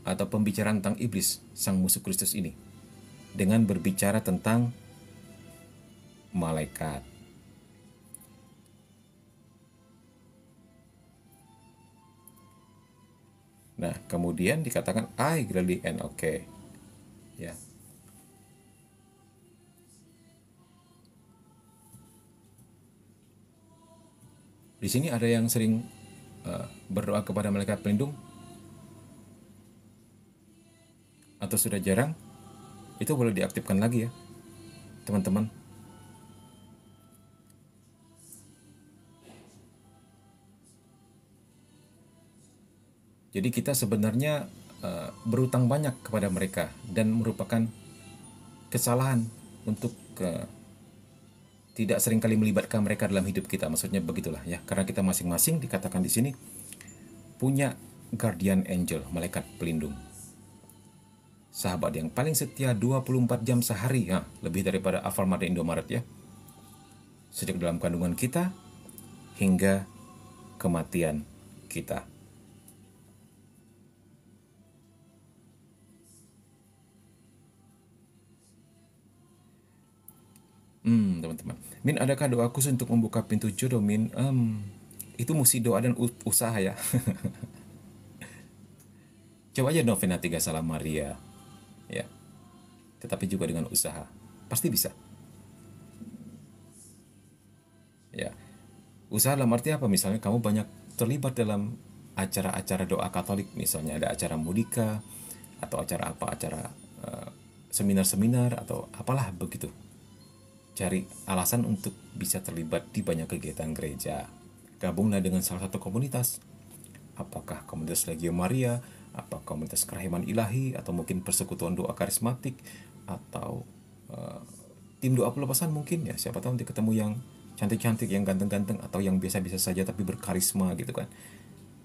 S1: atau pembicaraan tentang iblis, sang musuh Kristus ini, dengan berbicara tentang malaikat. Nah, kemudian dikatakan I greatly and okay. Ya. Di sini ada yang sering berdoa kepada malaikat pelindung atau sudah jarang, itu boleh diaktifkan lagi ya, teman-teman. Jadi kita sebenarnya berutang banyak kepada mereka dan merupakan kesalahan untuk tidak seringkali melibatkan mereka dalam hidup kita. Maksudnya begitulah ya, karena kita masing-masing dikatakan di sini punya guardian angel, malaikat pelindung. Sahabat yang paling setia 24 jam sehari, ya, lebih daripada Alfamart dan Indomaret ya. Sejak dalam kandungan kita hingga kematian kita. Teman-teman. Min, adakah doa khusus untuk membuka pintu jodoh, Min? Itu mesti doa dan usaha ya. Coba aja novena 3 Salam Maria. Ya. Tetapi juga dengan usaha. Pasti bisa. Ya. Usaha dalam arti apa? Misalnya kamu banyak terlibat dalam acara-acara doa Katolik, misalnya ada acara mudika atau acara apa, acara seminar-seminar atau apalah begitu. Cari alasan untuk bisa terlibat di banyak kegiatan gereja. Gabunglah dengan salah satu komunitas. Apakah komunitas Legio Maria, apa komunitas kerahiman ilahi, atau mungkin persekutuan doa karismatik, atau tim doa pelepasan mungkin ya. Siapa tahu nanti ketemu yang cantik-cantik, yang ganteng-ganteng, atau yang biasa-biasa saja tapi berkarisma gitu kan.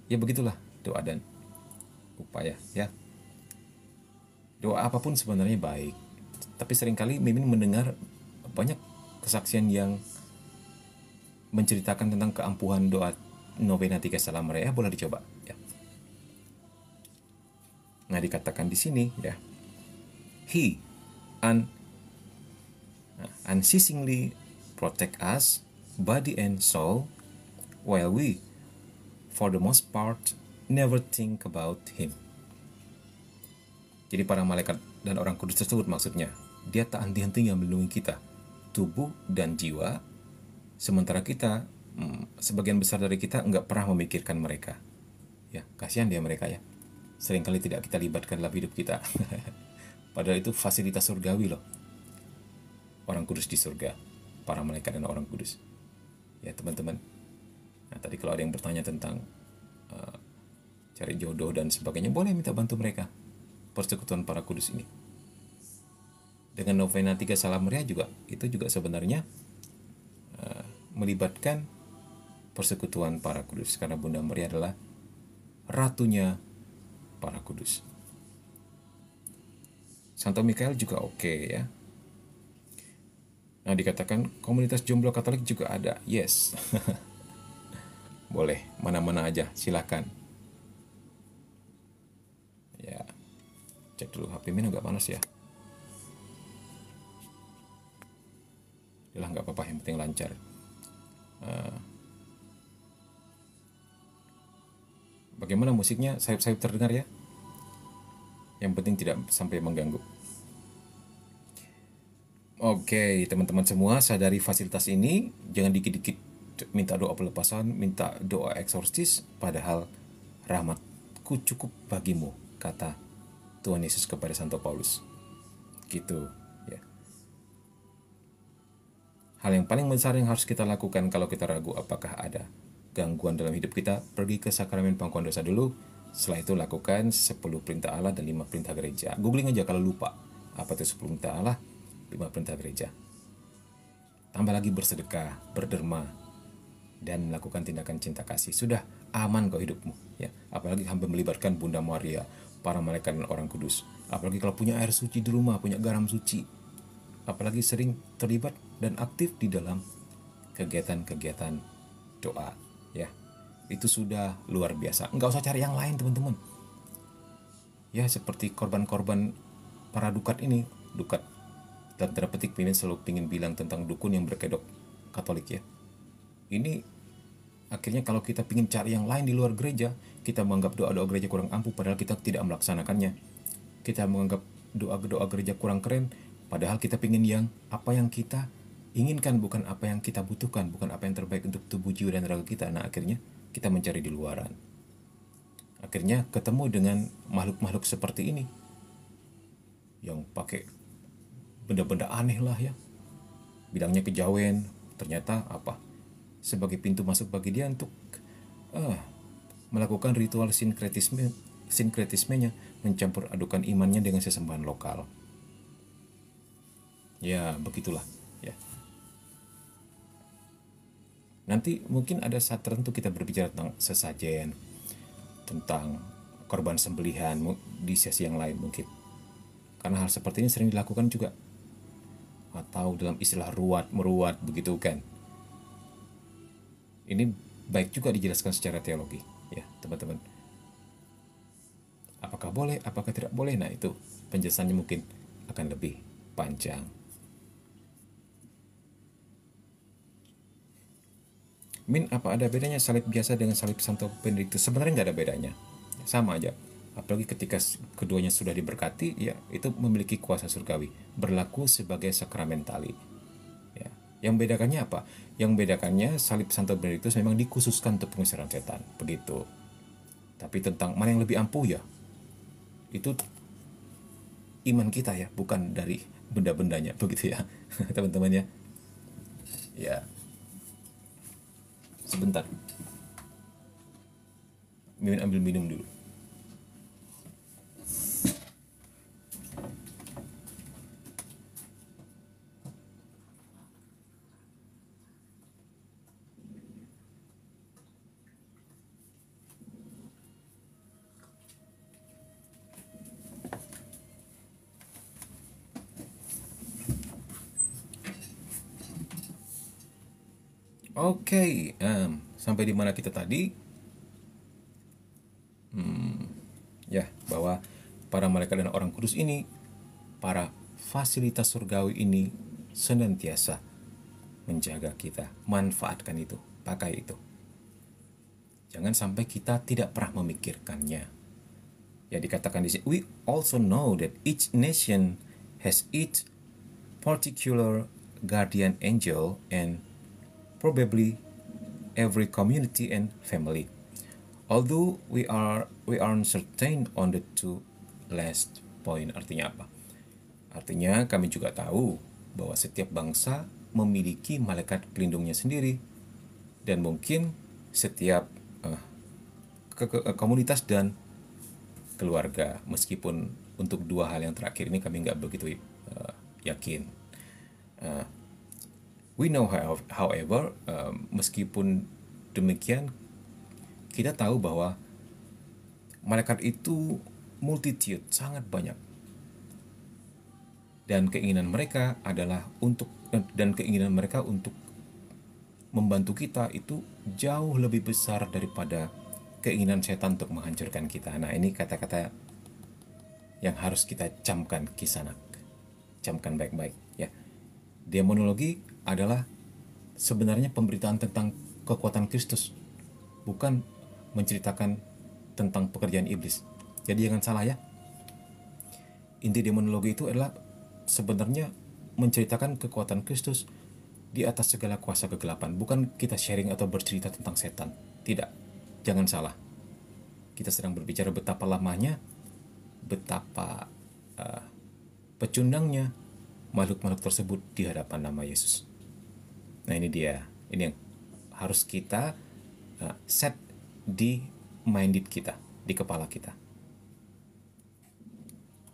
S1: Ya begitulah doa dan upaya ya. Doa apapun sebenarnya baik. Tapi seringkali Mimin mendengar banyak kesaksian yang menceritakan tentang keampuhan doa novena 3 Salam Maria. Boleh dicoba ya. Nah, dikatakan di sini ya, He unceasingly protect us body and soul while we for the most part never think about him. Jadi para malaikat dan orang kudus tersebut maksudnya, dia tak henti-hentinya melindungi kita, tubuh dan jiwa, sementara kita, sebagian besar dari kita nggak pernah memikirkan mereka. Ya, kasihan dia mereka ya. Seringkali tidak kita libatkan dalam hidup kita. Padahal itu fasilitas surgawi loh. Orang kudus di surga, para malaikat dan orang kudus. Ya teman-teman. Nah tadi kalau ada yang bertanya tentang cari jodoh dan sebagainya, boleh minta bantu mereka. Persekutuan para kudus ini. Dengan novena 3 Salam Maria juga, itu juga sebenarnya melibatkan persekutuan para kudus. Karena Bunda Maria adalah ratunya para kudus. Santo Mikael juga oke ya. Nah, dikatakan komunitas jomblo Katolik juga ada. Yes. Boleh, mana-mana aja, silakan. Ya, cek dulu HP Min agak panas ya. Yalah, nggak apa-apa, yang penting lancar. Bagaimana musiknya? Sayup-sayup terdengar ya? Yang penting tidak sampai mengganggu. Oke, teman-teman semua, sadari fasilitas ini. Jangan dikit-dikit minta doa pelepasan, minta doa eksorsis, padahal rahmatku cukup bagimu, kata Tuhan Yesus kepada Santo Paulus. Gitu ya. Hal yang paling besar yang harus kita lakukan kalau kita ragu apakah ada gangguan dalam hidup kita, pergi ke sakramen pengampunan dosa dulu. Setelah itu lakukan 10 perintah Allah dan 5 perintah gereja. Googling aja kalau lupa. Apa itu 10 perintah Allah, 5 perintah gereja. Tambah lagi bersedekah, berderma, dan melakukan tindakan cinta kasih. Sudah aman kok hidupmu. Ya. Apalagi sampai melibatkan Bunda Maria, para malaikat dan orang kudus. Apalagi kalau punya air suci di rumah, punya garam suci. Apalagi sering terlibat dan aktif di dalam kegiatan-kegiatan doa. Ya, itu sudah luar biasa. Nggak usah cari yang lain, teman-teman. Ya, seperti korban-korban para dukat ini. Dukat, dalam tanda petik, Mimin selalu ingin bilang tentang dukun yang berkedok Katolik ya. Ini akhirnya kalau kita ingin cari yang lain di luar gereja, kita menganggap doa-doa gereja kurang ampuh, padahal kita tidak melaksanakannya. Kita menganggap doa-doa gereja kurang keren, padahal kita ingin yang apa yang kita inginkan, bukan apa yang kita butuhkan, bukan apa yang terbaik untuk tubuh, jiwa, dan raga kita. Nah, akhirnya kita mencari di luaran. Akhirnya ketemu dengan makhluk-makhluk seperti ini yang pakai benda-benda aneh lah ya. Bilangnya kejawen, ternyata apa? Sebagai pintu masuk bagi dia untuk melakukan ritual sinkretismenya, mencampur adukan imannya dengan sesembahan lokal. Ya, begitulah ya. Nanti mungkin ada saat tertentu kita berbicara tentang sesajen, tentang korban sembelihan di sesi yang lain mungkin. Karena hal seperti ini sering dilakukan juga. Atau dalam istilah meruat begitu kan. Ini baik juga dijelaskan secara teologi ya, teman-teman. Apakah boleh, apakah tidak boleh? Nah, itu penjelasannya mungkin akan lebih panjang. Min, apa ada bedanya salib biasa dengan salib Santo Benediktus? Sebenarnya nggak ada bedanya, sama aja. Apalagi ketika keduanya sudah diberkati, ya itu memiliki kuasa surgawi, berlaku sebagai sakramentali. Ya. Yang bedakannya apa? Yang bedakannya salib Santo Benediktus memang dikhususkan untuk pengusiran setan, begitu. Tapi tentang mana yang lebih ampuh ya, itu iman kita ya, bukan dari benda-bendanya, begitu ya, teman-teman ya. Ya. Sebentar. Mimin ambil minum dulu. Oke, sampai di mana kita tadi? Ya, bahwa para malaikat dan orang kudus ini, para fasilitas surgawi ini senantiasa menjaga kita. Manfaatkan itu, pakai itu. Jangan sampai kita tidak pernah memikirkannya. Ya, dikatakan di sini, we also know that each nation has its particular guardian angel and probably every community and family. Although we aren't certain on the two last point. Artinya apa? Artinya kami juga tahu bahwa setiap bangsa memiliki malaikat pelindungnya sendiri, dan mungkin setiap komunitas dan keluarga, meskipun untuk dua hal yang terakhir ini kami nggak begitu yakin. We know, however, meskipun demikian, kita tahu bahwa malaikat itu multitude, sangat banyak. Dan keinginan mereka adalah untuk dan keinginan mereka untuk membantu kita itu jauh lebih besar daripada keinginan setan untuk menghancurkan kita. Nah, ini kata-kata yang harus kita camkan kisanak. Camkan baik-baik ya. Demonologi adalah sebenarnya pemberitaan tentang kekuatan Kristus, bukan menceritakan tentang pekerjaan iblis. Jadi jangan salah ya. Inti demonologi itu adalah sebenarnya menceritakan kekuatan Kristus di atas segala kuasa kegelapan. Bukan kita sharing atau bercerita tentang setan. Tidak. Jangan salah. Kita sedang berbicara betapa lamanya, betapa pecundangnya makhluk-makhluk tersebut di hadapan nama Yesus. Nah, ini dia. Ini yang harus kita set di minded kita, di kepala kita.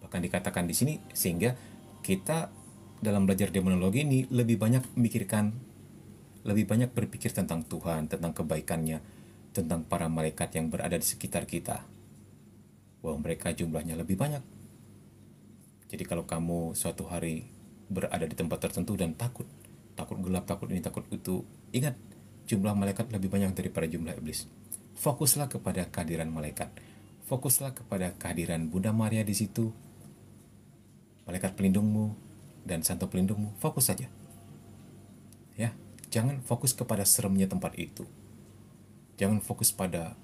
S1: Bahkan dikatakan di sini sehingga kita dalam belajar demonologi ini lebih banyak memikirkan, lebih banyak berpikir tentang Tuhan, tentang kebaikannya, tentang para malaikat yang berada di sekitar kita, bahwa mereka jumlahnya lebih banyak. Jadi kalau kamu suatu hari berada di tempat tertentu dan takut gelap, takut ini, takut itu, ingat jumlah malaikat lebih banyak daripada jumlah iblis. Fokuslah kepada kehadiran malaikat, fokuslah kepada kehadiran Bunda Maria di situ, malaikat pelindungmu dan santo pelindungmu. Fokus saja ya, jangan fokus kepada seremnya tempat itu, jangan fokus pada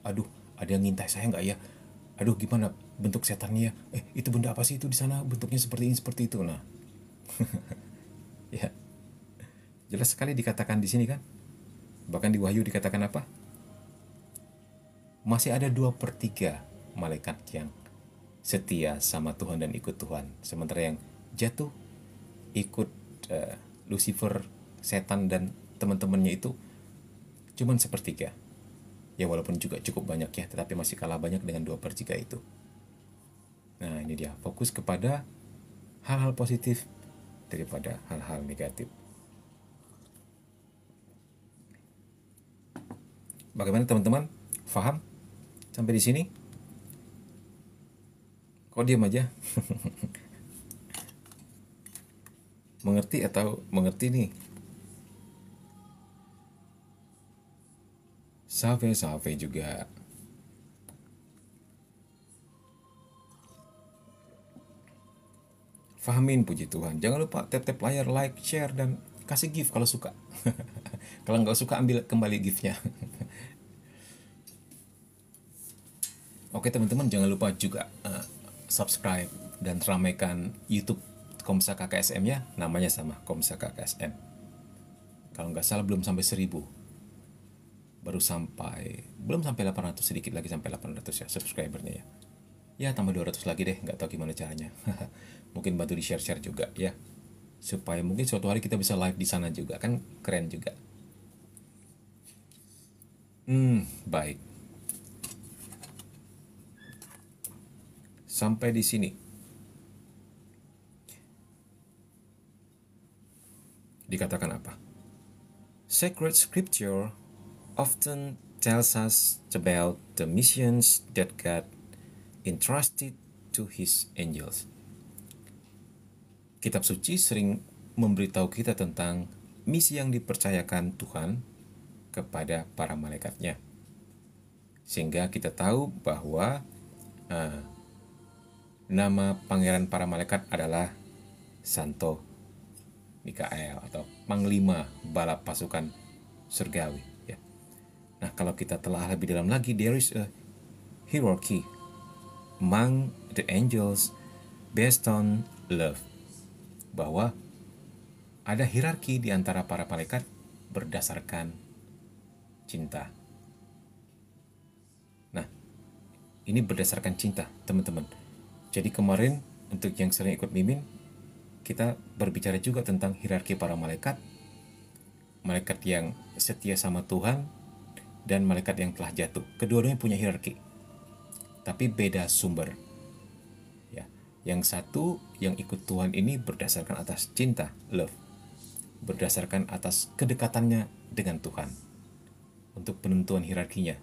S1: aduh ada yang ngintai saya nggak ya, aduh gimana bentuk setannya ya, itu benda apa sih itu di sana bentuknya seperti ini seperti itu. Nah ya, jelas sekali dikatakan di sini kan, bahkan di Wahyu dikatakan apa, masih ada 2/3 malaikat yang setia sama Tuhan dan ikut Tuhan, sementara yang jatuh ikut Lucifer, setan dan teman-temannya itu cuman 1/3. Ya walaupun juga cukup banyak ya, tetapi masih kalah banyak dengan 2/3 itu. Nah ini dia, fokus kepada hal-hal positif daripada hal-hal negatif. Bagaimana teman-teman? Faham sampai di sini? Kok diam aja? Mengerti atau mengerti nih? Salve juga. Fahamin, puji Tuhan. Jangan lupa tap-tap layar, like, share, dan kasih gift kalau suka. Kalau nggak suka ambil kembali giftnya. Oke teman-teman, jangan lupa juga subscribe dan ramaikan YouTube Komsa KKSM ya, namanya sama, Komsa KKSM. Kalau nggak salah belum sampai 1000, belum sampai 800, sedikit lagi sampai 800 ya subscribernya ya. Ya tambah 200 lagi deh, nggak tahu gimana caranya. Mungkin bantu di share juga ya, supaya mungkin suatu hari kita bisa live di sana juga, kan keren juga. Baik. Sampai di sini. Dikatakan apa? Sacred Scripture often tells us about the missions that God entrusted to His angels. Kitab suci sering memberitahu kita tentang misi yang dipercayakan Tuhan kepada para malaikatnya. Sehingga kita tahu bahwa nama pangeran para malaikat adalah Santo Mikael atau Panglima Bala Pasukan Surgawi ya. Nah, kalau kita telah lebih dalam lagi, there is a hierarchy among the angels based on love. Bahwa ada hierarki di antara para malaikat berdasarkan cinta. Nah, ini berdasarkan cinta, teman-teman. Jadi kemarin untuk yang sering ikut mimin, kita berbicara juga tentang hierarki para malaikat. Malaikat yang setia sama Tuhan dan malaikat yang telah jatuh. Kedua-duanya punya hierarki, tapi beda sumber. Ya, yang satu yang ikut Tuhan ini berdasarkan atas cinta, love. Berdasarkan atas kedekatannya dengan Tuhan. Untuk penentuan hierarkinya,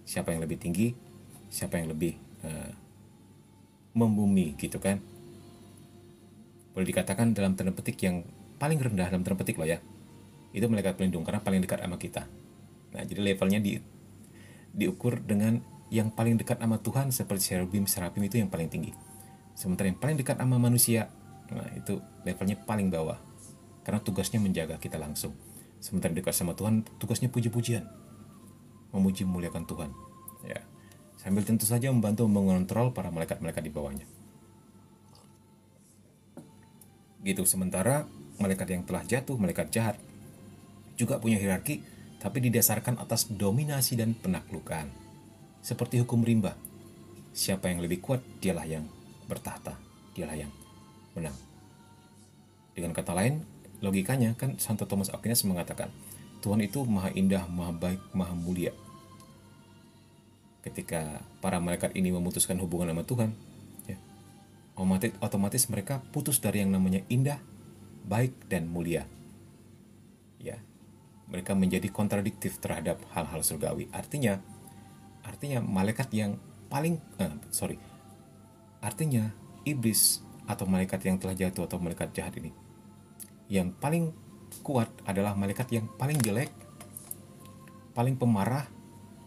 S1: siapa yang lebih tinggi, siapa yang lebih membumi gitu kan. Boleh dikatakan dalam tanda petik yang paling rendah dalam tanda petik loh ya, itu malaikat pelindung karena paling dekat sama kita. Nah, jadi levelnya diukur dengan yang paling dekat sama Tuhan seperti serafim itu yang paling tinggi. Sementara yang paling dekat sama manusia, nah itu levelnya paling bawah. Karena tugasnya menjaga kita langsung. Sementara dekat sama Tuhan, tugasnya puji-pujian, memuji memuliakan Tuhan. Ya, sambil tentu saja membantu mengontrol para malaikat-malaikat di bawahnya. Gitu. Sementara malaikat yang telah jatuh, malaikat jahat, juga punya hierarki, tapi didasarkan atas dominasi dan penaklukan. Seperti hukum rimba, siapa yang lebih kuat, dialah yang bertahta, dialah yang menang. Dengan kata lain, logikanya kan Santo Thomas Aquinas mengatakan, Tuhan itu maha indah, maha baik, maha mulia. Ketika para malaikat ini memutuskan hubungan sama Tuhan, ya, otomatis mereka putus dari yang namanya indah, baik, dan mulia. Ya, mereka menjadi kontradiktif terhadap hal-hal surgawi. Artinya malaikat yang artinya iblis atau malaikat yang telah jatuh atau malaikat jahat ini, yang paling kuat adalah malaikat yang paling jelek, paling pemarah,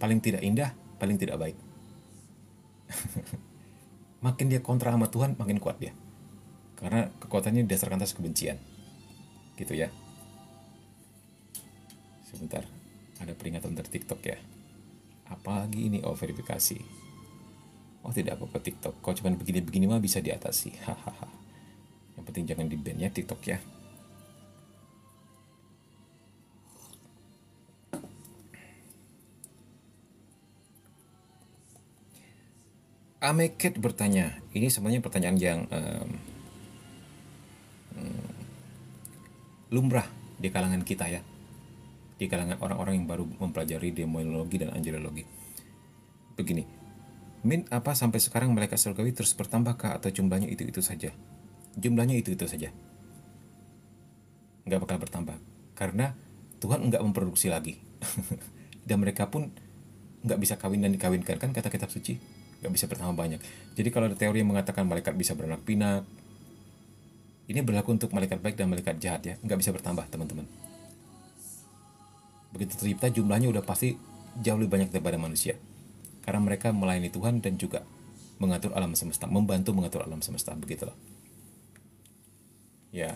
S1: paling tidak indah, paling tidak baik. Makin dia kontra sama Tuhan, makin kuat dia, karena kekuatannya didasarkan atas kebencian. Gitu ya. Sebentar, ada peringatan dari TikTok ya. Apalagi ini? Oh, verifikasi. Oh, tidak apa-apa TikTok. Kalau cuma begini-begini mah bisa diatasi. Hahaha. Yang penting jangan di-ban ya TikTok ya. Ameket bertanya, ini sebenarnya pertanyaan yang lumrah di kalangan kita ya, di kalangan orang-orang yang baru mempelajari demonologi dan angelologi. Begini, Min, apa sampai sekarang malaikat surgawi terus bertambahkah atau jumlahnya itu-itu saja? Jumlahnya itu-itu saja, nggak bakal bertambah, karena Tuhan nggak memproduksi lagi. Dan mereka pun nggak bisa kawin dan dikawinkan, kan kata kitab suci, nggak bisa bertambah banyak. Jadi kalau ada teori yang mengatakan malaikat bisa beranak pinak, ini berlaku untuk malaikat baik dan malaikat jahat ya, nggak bisa bertambah teman-teman. Begitu tercipta jumlahnya udah pasti jauh lebih banyak daripada manusia, karena mereka melayani Tuhan dan juga mengatur alam semesta, membantu mengatur alam semesta, begitulah ya.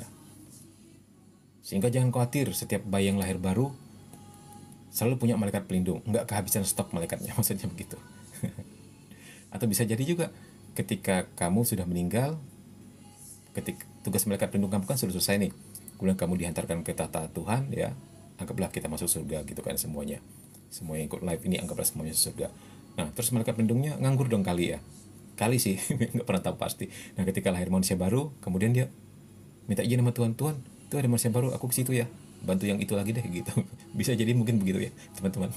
S1: Sehingga jangan khawatir, setiap bayi yang lahir baru selalu punya malaikat pelindung, nggak kehabisan stok malaikatnya, maksudnya begitu. Atau bisa jadi juga ketika kamu sudah meninggal, ketika tugas malaikat pelindung kamu kan sudah selesai nih, kemudian kamu dihantarkan ke tata Tuhan ya, anggaplah kita masuk surga gitu kan, semuanya semua yang ikut live ini anggaplah semuanya surga. Nah, terus malaikat pelindungnya nganggur dong kali ya, kali sih, nggak pernah tahu pasti. Nah, ketika lahir manusia baru, kemudian dia minta izin sama Tuhan, Tuhan, tuh ada manusia baru, aku ke situ ya, bantu yang itu lagi deh gitu. Bisa jadi mungkin begitu ya teman-teman.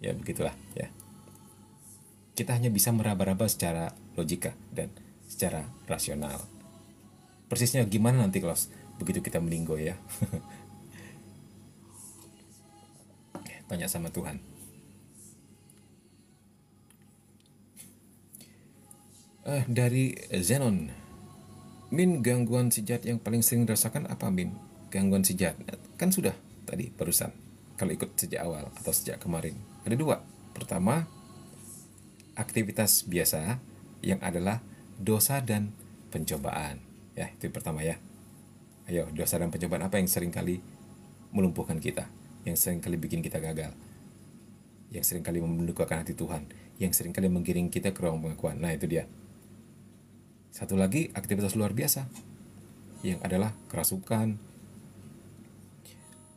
S1: Ya begitulah ya, kita hanya bisa meraba-raba secara logika dan secara rasional. Persisnya gimana nanti kalau begitu kita meninggal ya. Tanya sama Tuhan. Dari Zenon, Min, gangguan sejat yang paling sering dirasakan apa, Min? Gangguan sejat kan sudah tadi barusan, kalau ikut sejak awal atau sejak kemarin ada dua. Pertama, aktivitas biasa yang adalah dosa dan pencobaan ya, itu pertama ya. Ayo, dosa dan pencobaan apa yang seringkali melumpuhkan kita, yang seringkali bikin kita gagal, yang seringkali mendukakan hati Tuhan, yang seringkali menggiring kita ke ruang pengakuan. Nah, itu dia. Satu lagi, aktivitas luar biasa yang adalah kerasukan,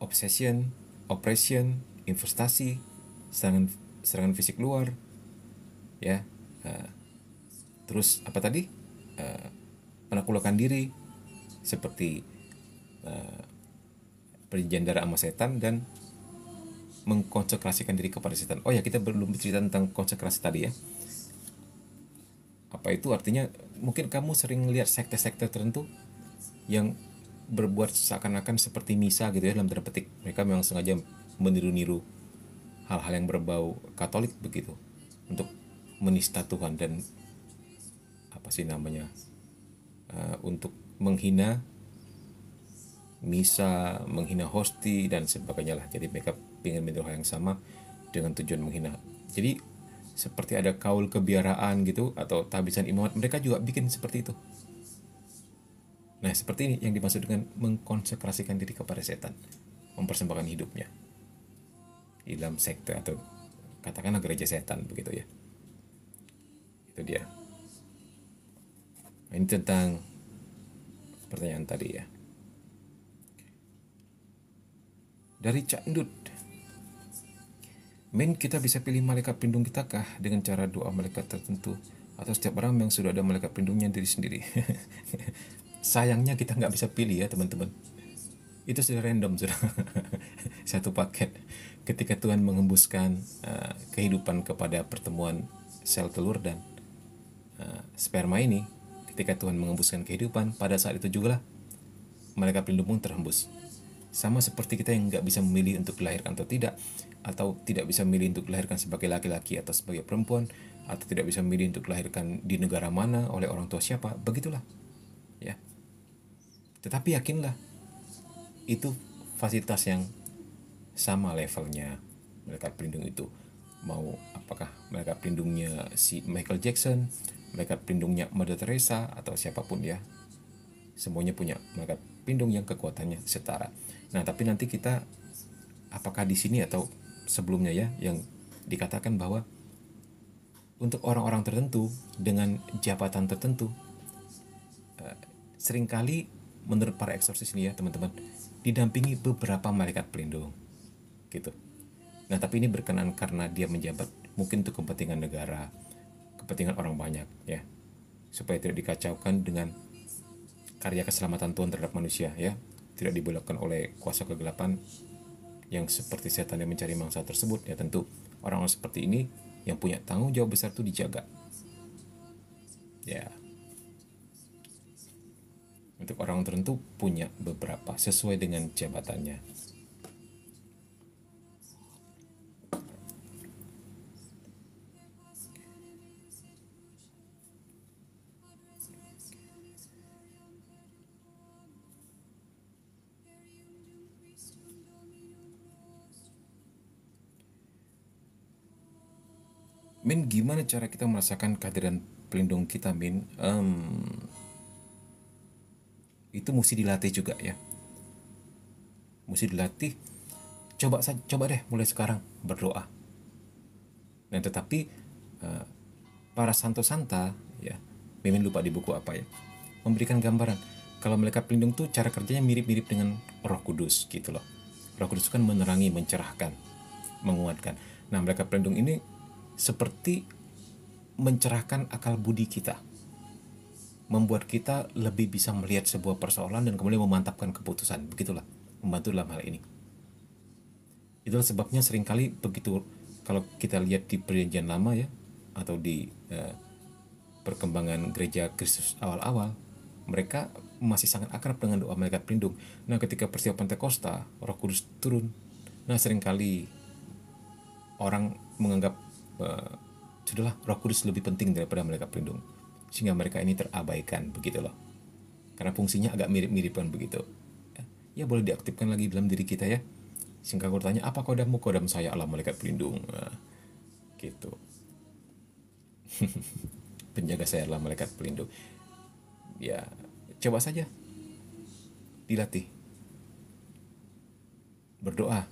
S1: obsession, oppression, investasi, serangan fisik luar ya. Terus apa tadi, menaklukkan diri seperti perjanjian darah sama setan dan mengkonsekrasikan diri kepada setan. Oh ya, kita belum bercerita tentang konsekrasi tadi ya. Apa itu artinya? Mungkin kamu sering lihat sekte-sekte tertentu yang berbuat seakan-akan seperti misa gitu ya, dalam tanda petik. Mereka memang sengaja meniru-niru hal-hal yang berbau Katolik begitu, untuk menista Tuhan dan apa sih namanya, untuk menghina misa, menghina hosti dan sebagainya lah. Jadi mereka ingin meniru hal yang sama dengan tujuan menghina. Jadi seperti ada kaul kebiaraan gitu atau tabisan imamat, mereka juga bikin seperti itu. Nah, seperti ini yang dimaksud dengan mengkonsekrasikan diri kepada setan, mempersembahkan hidupnya di dalam sekte atau katakanlah gereja setan begitu ya. Itu dia. Nah, ini tentang pertanyaan tadi ya. Dari Cak Ndut, Min, kita bisa pilih malaikat pelindung kita kah dengan cara doa malaikat tertentu atau setiap orang yang sudah ada malaikat pelindungnya diri sendiri? Sayangnya kita nggak bisa pilih ya teman-teman. Itu sudah random sudah satu paket. Ketika Tuhan mengembuskan kehidupan kepada pertemuan sel telur dan sperma ini, ketika Tuhan mengembuskan kehidupan, pada saat itu juga lah malaikat pelindung pun terhembus. Sama seperti kita yang nggak bisa memilih untuk dilahirkan atau tidak, atau tidak bisa memilih untuk dilahirkan sebagai laki-laki atau sebagai perempuan, atau tidak bisa memilih untuk dilahirkan di negara mana oleh orang tua siapa, begitulah ya. Tetapi yakinlah itu fasilitas yang sama levelnya malaikat pelindung itu. Mau apakah malaikat pelindungnya si Michael Jackson, malaikat pelindungnya Mother Teresa atau siapapun ya, semuanya punya malaikat pelindung yang kekuatannya setara. Nah, tapi nanti kita apakah di sini atau sebelumnya ya yang dikatakan bahwa untuk orang-orang tertentu dengan jabatan tertentu seringkali menurut para eksorsis ini ya teman-teman didampingi beberapa malaikat pelindung gitu. Nah, tapi ini berkenan karena dia menjabat mungkin untuk kepentingan negara, kepentingan orang banyak ya, supaya tidak dikacaukan dengan karya keselamatan Tuhan terhadap manusia ya, tidak dibelokkan oleh kuasa kegelapan yang seperti setan yang mencari mangsa tersebut ya. Tentu orang-orang seperti ini yang punya tanggung jawab besar itu dijaga ya. Untuk orang tertentu punya beberapa sesuai dengan jabatannya. Min, gimana cara kita merasakan kehadiran pelindung kita, Min? Itu mesti dilatih juga ya. Mesti dilatih. Coba deh mulai sekarang berdoa. Nah, tetapi para santo-santa ya, Mimin lupa di buku apa ya, memberikan gambaran kalau malaikat pelindung tuh cara kerjanya mirip-mirip dengan Roh Kudus gitu loh. Roh Kudus kan menerangi, mencerahkan, menguatkan. Nah, malaikat pelindung ini seperti mencerahkan akal budi kita, membuat kita lebih bisa melihat sebuah persoalan dan kemudian memantapkan keputusan. Begitulah, membantu dalam hal ini. Itulah sebabnya seringkali begitu kalau kita lihat di perjanjian lama ya, atau di perkembangan gereja Kristus awal-awal, mereka masih sangat akrab dengan doa malaikat pelindung. Nah, ketika peristiwa Pentakosta, Roh Kudus turun. Nah, seringkali orang menganggap sudahlah Roh Kudus lebih penting daripada malaikat pelindung, sehingga mereka ini terabaikan begitu loh, karena fungsinya agak mirip-miripan begitu ya. Boleh diaktifkan lagi dalam diri kita ya, sehingga aku tanya apa kodammu, kodam saya adalah malaikat pelindung gitu. Penjaga saya adalah malaikat pelindung ya. Coba saja dilatih berdoa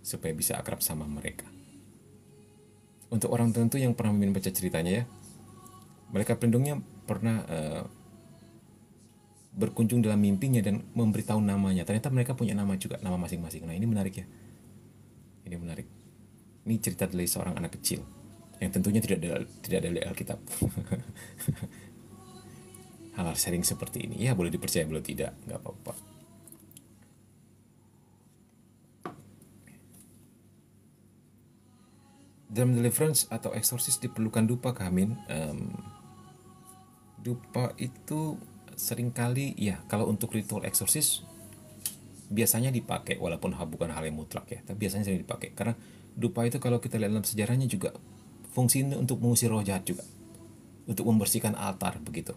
S1: supaya bisa akrab sama mereka. Untuk orang tertentu yang pernah Mimin baca ceritanya ya, malaikat pelindungnya pernah berkunjung dalam mimpinya dan memberitahu namanya. Ternyata mereka punya nama juga, nama masing-masing. Nah, ini menarik ya. Ini menarik. Ini cerita dari seorang anak kecil yang tentunya tidak ada di Alkitab. Hal sharing seperti ini ya boleh dipercaya, boleh tidak, nggak apa-apa. Dalam deliverance atau eksorsis diperlukan dupa Amin? Dupa itu seringkali ya, kalau untuk ritual eksorsis biasanya dipakai, walaupun bukan hal yang mutlak ya, tapi biasanya sering dipakai karena dupa itu kalau kita lihat dalam sejarahnya juga fungsinya untuk mengusir roh jahat juga, untuk membersihkan altar begitu.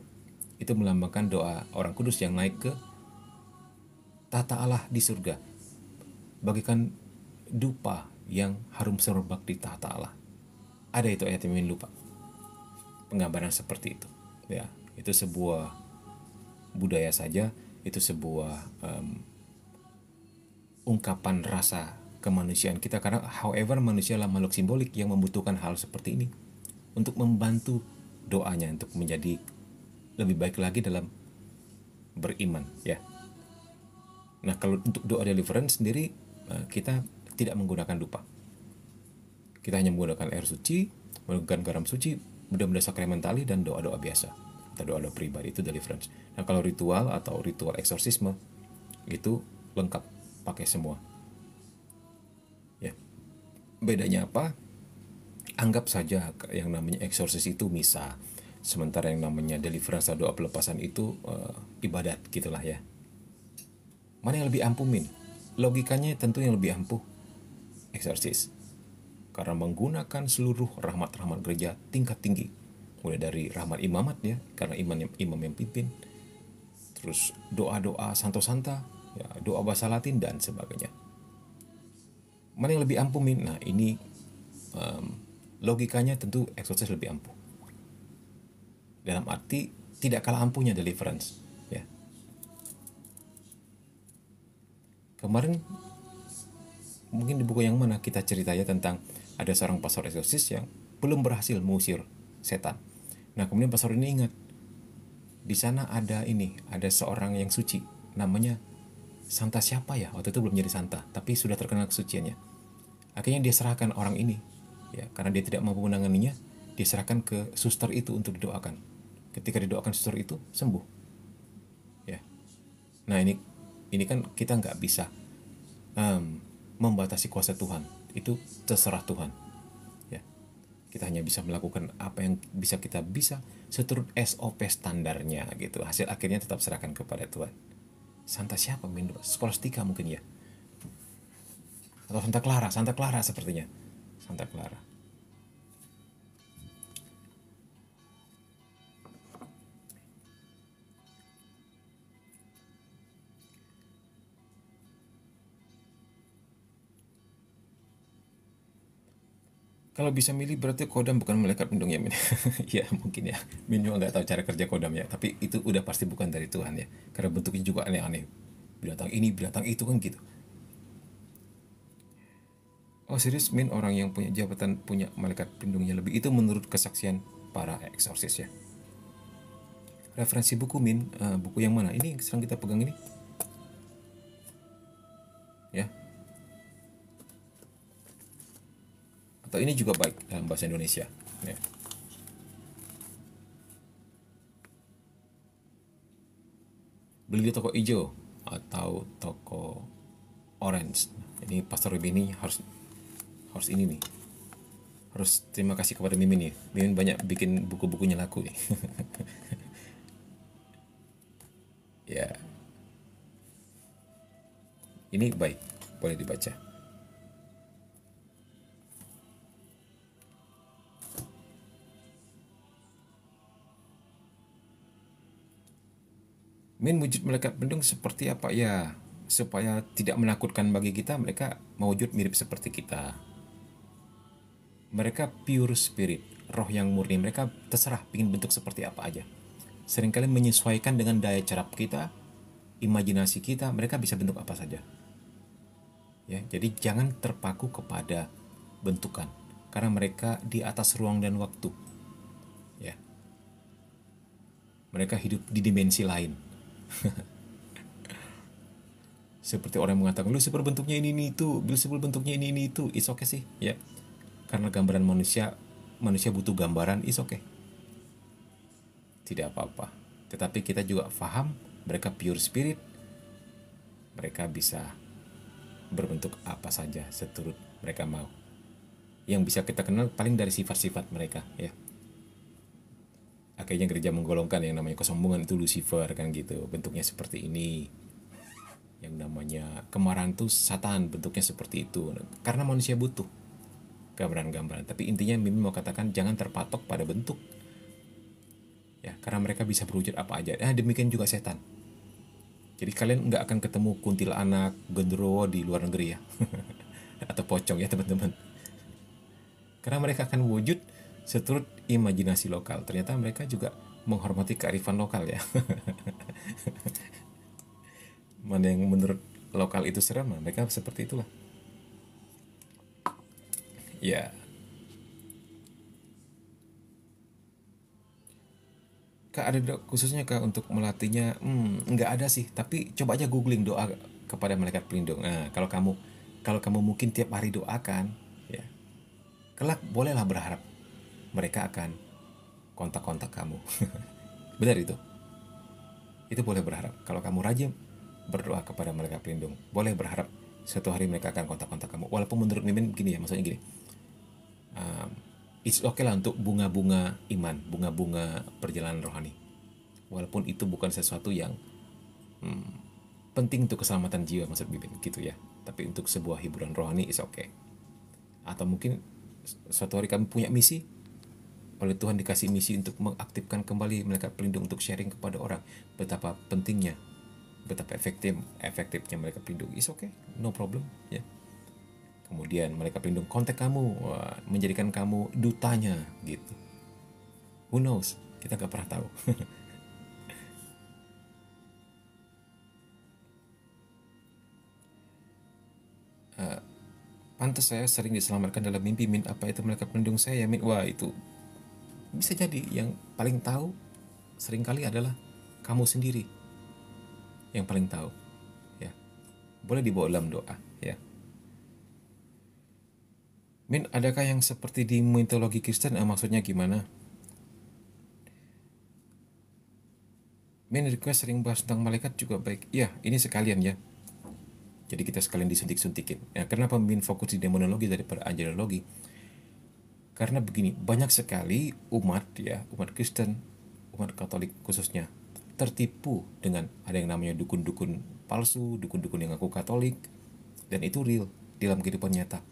S1: itu melambangkan doa orang kudus yang naik ke tata Allah di surga, bagaikan dupa yang harum semerbak di tata Allah. Ada itu ayat yang lupa, penggambaran seperti itu ya. Itu sebuah budaya saja, itu sebuah ungkapan rasa kemanusiaan kita, karena however manusia adalah makhluk simbolik yang membutuhkan hal seperti ini untuk membantu doanya untuk menjadi lebih baik lagi dalam beriman ya. Nah, kalau untuk doa deliverance sendiri kita tidak menggunakan dupa. Kita hanya menggunakan air suci, menggunakan garam suci, benda-benda sakramentali, dan doa-doa biasa atau doa-doa pribadi, itu deliverance. Nah, kalau ritual atau ritual eksorsisme itu lengkap, pakai semua ya. Bedanya apa? Anggap saja yang namanya eksorsis itu misa, sementara yang namanya deliverance atau doa pelepasan itu ibadat gitulah ya. Mana yang lebih ampuh, Min? Logikanya tentu yang lebih ampuh eksorsis, karena menggunakan seluruh rahmat-rahmat gereja tingkat tinggi, mulai dari rahmat imamat ya, karena imam yang pimpin, terus doa-doa santo-santa ya, doa bahasa Latin dan sebagainya. Mana yang lebih ampuh, Min? Nah, ini logikanya tentu eksorsis lebih ampuh, dalam arti tidak kalah ampuhnya deliverance ya. Kemarin mungkin di buku yang mana kita ceritanya tentang ada seorang pastor eksorsis yang belum berhasil mengusir setan. Nah, kemudian pastor ini ingat di sana ada seorang yang suci, namanya Santa siapa ya, waktu itu belum jadi Santa tapi sudah terkenal kesuciannya. Akhirnya dia serahkan orang ini ya, karena dia tidak mampu menanganinya, dia serahkan ke suster itu untuk didoakan. Ketika didoakan suster itu sembuh ya. Nah, ini kan kita nggak bisa membatasi kuasa Tuhan, itu terserah Tuhan ya. Kita hanya bisa melakukan apa yang kita bisa seturut SOP standarnya gitu. Hasil akhirnya tetap serahkan kepada Tuhan. Santa siapa, Min? Skolastika mungkin ya, atau Santa Clara sepertinya, Santa Clara. Kalau bisa milih berarti kodam bukan malaikat pelindung ya, Min. Ya mungkin ya, Min juga nggak tahu cara kerja kodam ya, tapi itu udah pasti bukan dari Tuhan ya, karena bentuknya juga aneh-aneh, binatang ini binatang itu kan gitu. Oh serius, Min? Orang yang punya jabatan punya malaikat pelindungnya lebih, itu menurut kesaksian para eksorsis ya. Referensi buku, Min, buku yang mana ini yang sedang kita pegang ini ya, atau ini juga baik dalam bahasa Indonesia ya. Beli di toko hijau atau toko orange. Ini Pastor Ruby ini harus ini nih, harus terima kasih kepada Mimin nih. Mimin banyak bikin buku-bukunya laku nih. Ya, ini baik, boleh dibaca. Min, wujud malaikat pelindung seperti apa ya? Supaya tidak menakutkan bagi kita, mereka mewujud mirip seperti kita. Mereka pure spirit, roh yang murni. Mereka terserah ingin bentuk seperti apa aja. Seringkali menyesuaikan dengan daya cerap kita, imajinasi kita, mereka bisa bentuk apa saja. Ya, jadi jangan terpaku kepada bentukan, karena mereka di atas ruang dan waktu. Ya. Mereka hidup di dimensi lain. Seperti orang yang mengatakan, Lucifer bentuknya ini itu, Lucifer bentuknya ini itu, it's okay sih, ya. Karena gambaran manusia butuh gambaran, it's okay. Tidak apa-apa. Tetapi kita juga paham, mereka pure spirit, mereka bisa berbentuk apa saja seturut mereka mau. Yang bisa kita kenal paling dari sifat-sifat mereka, ya. Akhirnya gereja menggolongkan yang namanya kesombongan itu Lucifer kan gitu, bentuknya seperti ini. Yang namanya kemarahan itu Satan, bentuknya seperti itu. Karena manusia butuh gambaran-gambaran. Tapi intinya Mimi mau katakan jangan terpatok pada bentuk. Ya, karena mereka bisa berwujud apa aja. Demikian juga setan. Jadi kalian nggak akan ketemu kuntilanak, genderuwo di luar negeri ya. Atau pocong ya teman-teman. Karena mereka akan wujud seturut imajinasi lokal. Ternyata mereka juga menghormati kearifan lokal ya. Mana yang menurut lokal itu serem, mereka seperti itulah. Ya, Kak ada doa khususnya Kak untuk melatihnya? Nggak ada sih, tapi coba aja googling doa kepada malaikat pelindung. Nah, kalau kamu mungkin tiap hari doakan, ya, kelak bolehlah berharap mereka akan kontak-kontak kamu. Benar itu. Itu boleh berharap. Kalau kamu rajin berdoa kepada malaikat pelindung, boleh berharap suatu hari mereka akan kontak-kontak kamu. Walaupun menurut Mimin gini ya, maksudnya gini, it's okay lah untuk bunga-bunga iman, bunga-bunga perjalanan rohani. Walaupun itu bukan sesuatu yang penting untuk keselamatan jiwa maksud Mimin gitu ya. Tapi untuk sebuah hiburan rohani is okay. Atau mungkin suatu hari kami punya misi, oleh Tuhan dikasih misi untuk mengaktifkan kembali malaikat pelindung untuk sharing kepada orang betapa pentingnya, betapa efektifnya malaikat pelindung. Is okay, no problem ya. Kemudian malaikat pelindung kontak kamu, menjadikan kamu dutanya gitu. Who knows? Kita nggak pernah tahu. Pantas saya sering diselamatkan dalam mimpi, Min. Apa itu malaikat pelindung saya, Min? Wah, itu bisa jadi yang paling tahu seringkali adalah kamu sendiri yang paling tahu ya. Boleh dibawa dalam doa ya. Min, adakah yang seperti di mitologi Kristen? Maksudnya gimana? Min, request sering bahas tentang malaikat juga baik. Iya, ini sekalian ya. Jadi kita sekalian disuntik-suntikin. Ya, kenapa Min fokus di demonologi daripada angelologi? Karena begini, banyak sekali umat Kristen, umat Katolik khususnya, tertipu dengan ada yang namanya dukun-dukun palsu, dukun-dukun yang ngaku Katolik, dan itu real di dalam kehidupan nyata.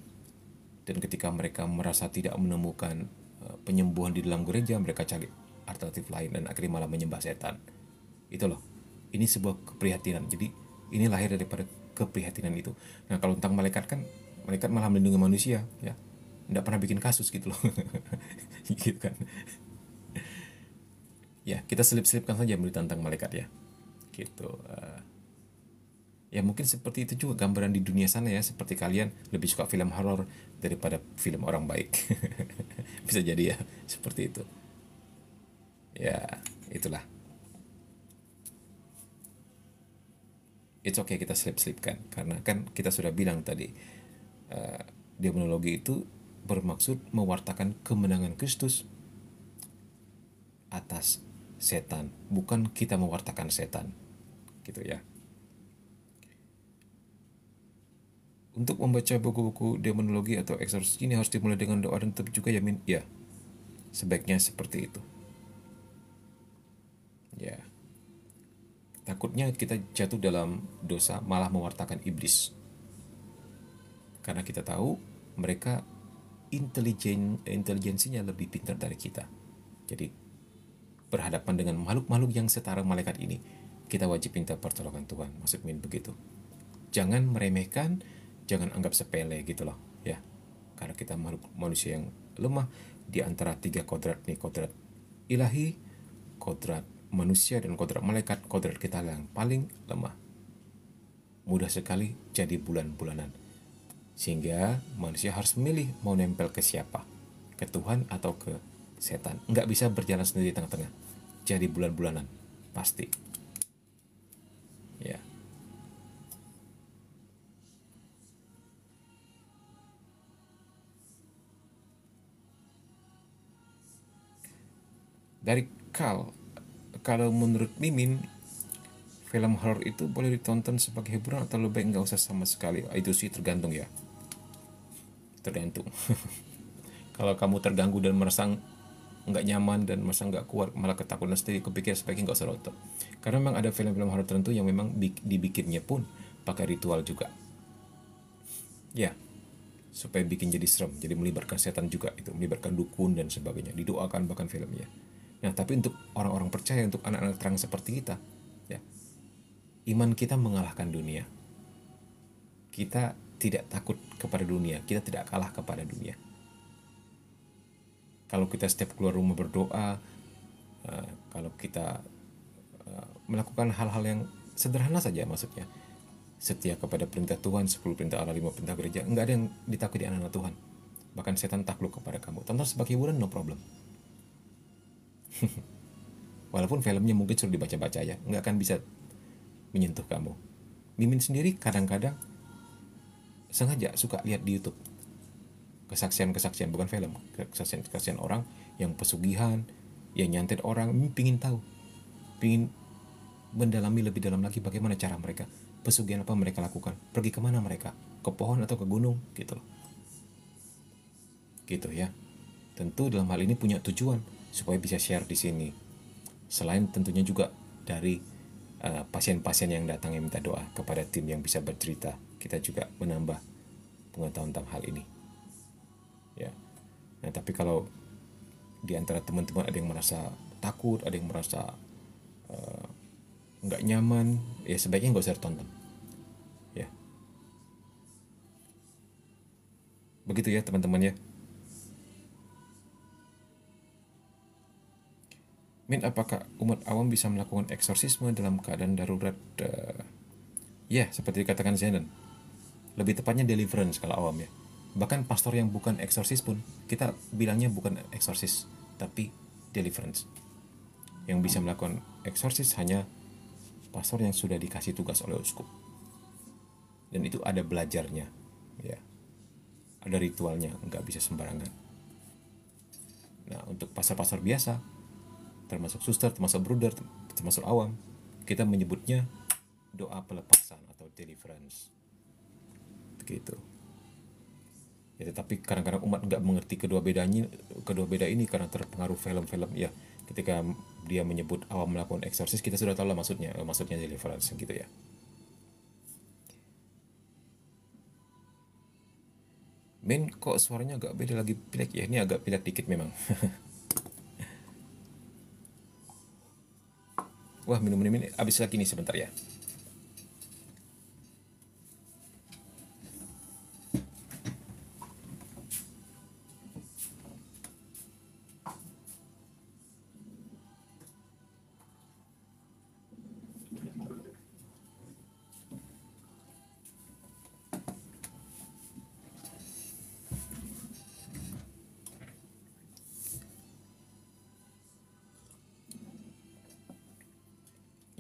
S1: Dan ketika mereka merasa tidak menemukan penyembuhan di dalam gereja, mereka cari alternatif lain dan akhirnya malah menyembah setan. Itu loh, ini sebuah keprihatinan. Jadi ini lahir daripada keprihatinan itu. Nah kalau tentang malaikat kan, malaikat malah melindungi manusia ya, nggak pernah bikin kasus gitu loh. Gitu kan ya, kita selip-selipkan saja berita tentang malaikat ya gitu. Ya mungkin seperti itu juga gambaran di dunia sana ya, seperti kalian lebih suka film horor daripada film orang baik. Bisa jadi ya seperti itu ya. Itulah, it's okay kita selip-selipkan karena kan kita sudah bilang tadi, demonologi itu bermaksud mewartakan kemenangan Kristus atas setan, bukan kita mewartakan setan gitu ya. Untuk membaca buku-buku demonologi atau eksorsis ini harus dimulai dengan doa dan tetap juga ya, Min. Ya, sebaiknya seperti itu ya. Takutnya kita jatuh dalam dosa malah mewartakan iblis, karena kita tahu mereka intelijensinya lebih pintar dari kita. Jadi berhadapan dengan makhluk-makhluk yang setara malaikat ini, kita wajib minta pertolongan Tuhan. Maksud Min begitu. Jangan meremehkan, jangan anggap sepele gitu loh ya. Karena kita makhluk manusia yang lemah di antara tiga kodrat nih, kodrat ilahi, kodrat manusia, dan kodrat malaikat. Kodrat kita yang paling lemah, mudah sekali jadi bulan-bulanan, sehingga manusia harus memilih mau nempel ke siapa, ke Tuhan atau ke setan. Nggak bisa berjalan sendiri di tengah-tengah, jadi bulan-bulanan pasti ya. Dari kalau menurut Mimin, film horor itu boleh ditonton sebagai hiburan atau lebih baik nggak usah sama sekali? Itu sih tergantung ya, tergantung. Kalau kamu terganggu dan merasa nggak nyaman dan merasa nggak kuat, malah ketakutan sendiri, kepikir sebaiknya nggak usah nonton. Karena memang ada film-film horor tertentu yang memang dibikinnya pun pakai ritual juga ya, supaya bikin jadi serem, jadi melibatkan setan juga, itu melibatkan dukun dan sebagainya, didoakan bahkan filmnya. Nah, tapi untuk orang-orang percaya, untuk anak-anak terang seperti kita, ya, iman kita mengalahkan dunia. Kita tidak takut kepada dunia, kita tidak kalah kepada dunia. Kalau kita setiap keluar rumah berdoa, kalau kita melakukan hal-hal yang sederhana saja, maksudnya setia kepada perintah Tuhan, 10 perintah Allah, 5 perintah gereja, nggak ada yang ditakuti anak-anak Tuhan. Bahkan setan takluk kepada kamu. Tonton sebagai hiburan, no problem. Walaupun filmnya mungkin sudah dibaca-baca ya, nggak akan bisa menyentuh kamu. Mimin sendiri kadang-kadang sengaja suka lihat di YouTube kesaksian-kesaksian, bukan film, kesaksian-kesaksian orang yang pesugihan, yang nyantet orang. Mimin pingin tahu, pingin mendalami lebih dalam lagi bagaimana cara mereka, pesugihan apa mereka lakukan, pergi kemana mereka, ke pohon atau ke gunung, gitu loh. Gitu ya. Tentu dalam hal ini punya tujuan supaya bisa share di sini. Selain tentunya juga dari pasien-pasien yang datang yang minta doa, kepada tim yang bisa bercerita, kita juga menambah pengetahuan tentang hal ini. Ya. Nah, tapi kalau di antara teman-teman ada yang merasa takut, ada yang merasa nggak nyaman, ya sebaiknya nggak usah tonton. Ya. Begitu ya teman-teman ya. Min, apakah umat awam bisa melakukan eksorsisme dalam keadaan darurat? Ya, seperti dikatakan Zenon. Lebih tepatnya deliverance kalau awam ya. Bahkan pastor yang bukan eksorsis pun, kita bilangnya bukan eksorsis, tapi deliverance. Yang bisa melakukan eksorsis hanya pastor yang sudah dikasih tugas oleh uskup. Dan itu ada belajarnya, ya. Ada ritualnya, nggak bisa sembarangan. Nah, untuk pastor-pastor biasa, termasuk suster, termasuk bruder, termasuk awam, kita menyebutnya doa pelepasan atau deliverance. Begitu. Ya, tetapi kadang-kadang umat nggak mengerti kedua beda ini karena terpengaruh film-film ya. Ketika dia menyebut awam melakukan eksorsis, kita sudah tahu lah maksudnya deliverance gitu ya. Min, kok suaranya agak beda lagi, pilek ya? Ini agak pilek dikit memang. Wah, minum ini habis lagi nih sebentar ya.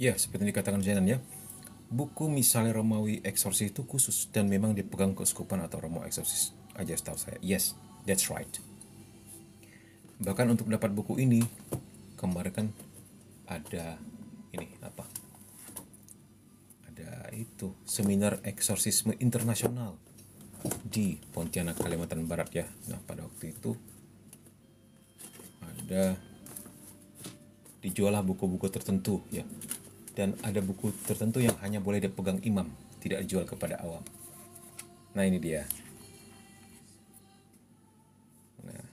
S1: Ya, seperti yang dikatakan Zenan ya. Buku misalnya Romawi Eksorsis itu khusus dan memang dipegang keuskupan atau Romo Eksorsis aja setahu saya. Yes, that's right. Bahkan untuk dapat buku ini, kemarin kan ada ini apa? Ada itu seminar eksorsisme internasional di Pontianak, Kalimantan Barat ya. Nah, pada waktu itu ada dijualah buku-buku tertentu ya. Dan ada buku tertentu yang hanya boleh dipegang imam, tidak dijual kepada awam. Nah, ini dia. Nah,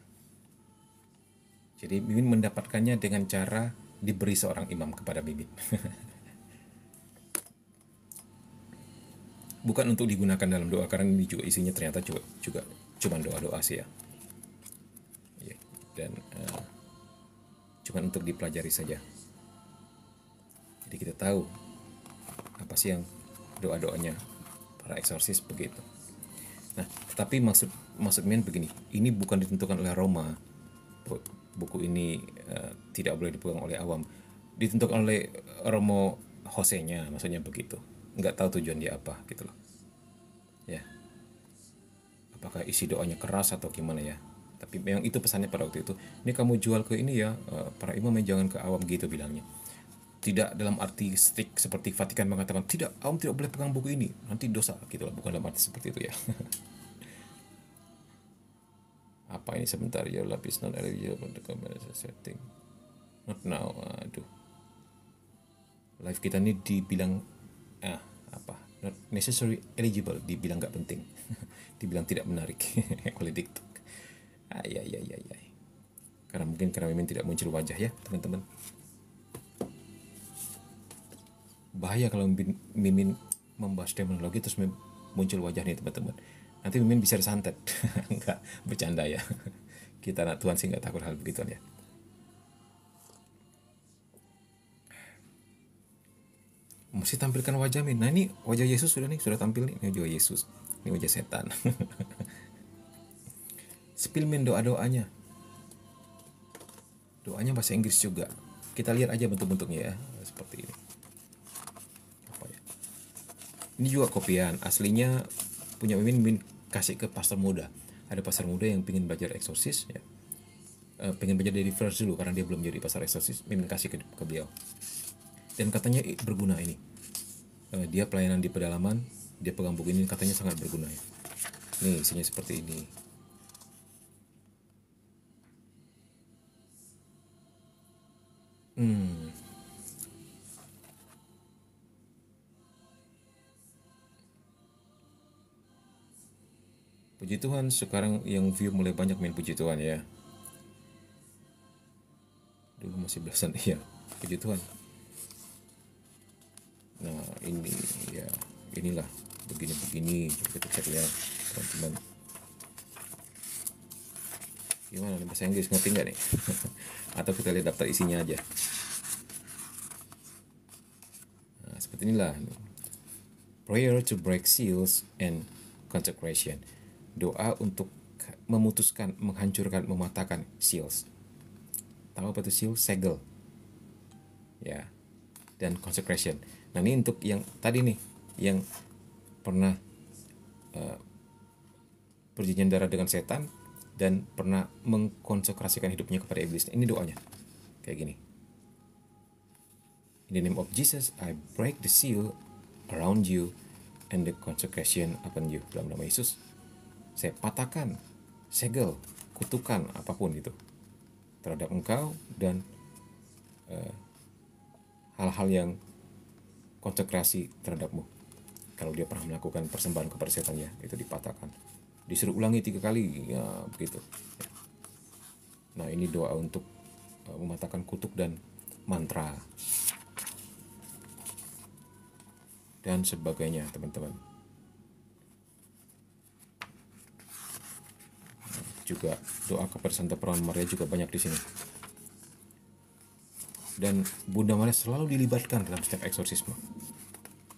S1: jadi Mimin mendapatkannya dengan cara diberi seorang imam kepada Mimin. Bukan untuk digunakan dalam doa, karena ini juga isinya ternyata juga cuma doa-doa sih ya. Dan cuma untuk dipelajari saja. Jadi kita tahu apa sih yang doa-doanya para eksorsis begitu. Nah, tetapi maksud Min begini, ini bukan ditentukan oleh Roma. Buku ini tidak boleh dipegang oleh awam. Ditentukan oleh Romo Jose-nya, maksudnya begitu. Nggak tahu tujuan dia apa gitu loh. Ya. Apakah isi doanya keras atau gimana ya? Tapi memang itu pesannya pada waktu itu. Ini kamu jual ke ini ya, para imam jangan ke awam gitu bilangnya. Tidak dalam arti strict seperti Vatikan mengatakan tidak, awam tidak boleh pegang buku ini, nanti dosa gitu lah, bukan dalam arti seperti itu ya. Apa ini sebentar ya, lapis non eligible setting not now. Aduh, live kita ini dibilang apa not necessary eligible, dibilang nggak penting. Dibilang tidak menarik oleh TikTok. Ay. Karena mungkin karena Mimin tidak muncul wajah ya teman-teman. Bahaya kalau Mimin membahas demonologi terus muncul wajah nih teman-teman. Nanti Mimin bisa disantet. Enggak, bercanda ya. Kita anak Tuhan sih nggak takut hal begituan ya. Mesti tampilkan wajah Min. Nah ini wajah Yesus sudah nih, sudah tampil nih. Ini wajah Yesus. Ini wajah setan. Spill Min doa-doanya. Doanya bahasa Inggris juga. Kita lihat aja bentuk-bentuknya ya. Seperti ini. Apa ya? Ini juga kopian. Aslinya punya Mimin kasih ke pastor muda. Ada pastor muda yang pengen belajar eksorsis ya. Pengen belajar dari first dulu karena dia belum jadi pastor eksorsis. Mimin kasih ke beliau. Dan katanya berguna ini. Dia pelayanan di pedalaman, dia pegang buku ini katanya sangat berguna ya. Nih isinya seperti ini. Puji Tuhan sekarang yang view mulai banyak, Min. Puji Tuhan ya. Dulu masih belasan ya. Puji Tuhan. Nah ini ya, inilah begini-begini. Kita cek ya teman-teman. Gimana nih bahasa Inggris, ngerti nggak nih? Atau kita lihat daftar isinya aja. Nah, seperti inilah. Prayer to break seals and consecration. Doa untuk memutuskan, menghancurkan, mematahkan seals. Tahu apa itu seal? Segel. Ya. Dan consecration. Nah ini untuk yang tadi nih, yang pernah perjanjian darah dengan setan dan pernah mengkonsekrasikan hidupnya kepada iblis. Ini doanya. Kayak gini. In the name of Jesus, I break the seal around you and the consecration upon you. Dalam nama Yesus, saya patahkan segel, kutukan apapun itu terhadap engkau dan hal-hal yang konsekrasi terhadapmu. Kalau dia pernah melakukan persembahan kepada setan ya, itu dipatahkan. Disuruh ulangi 3 kali, ya begitu. Nah ini doa untuk mematahkan kutuk dan mantra dan sebagainya teman-teman. Juga doa kepada Santa Perawan Maria juga banyak di sini. Dan Bunda Maria selalu dilibatkan dalam setiap eksorsisme.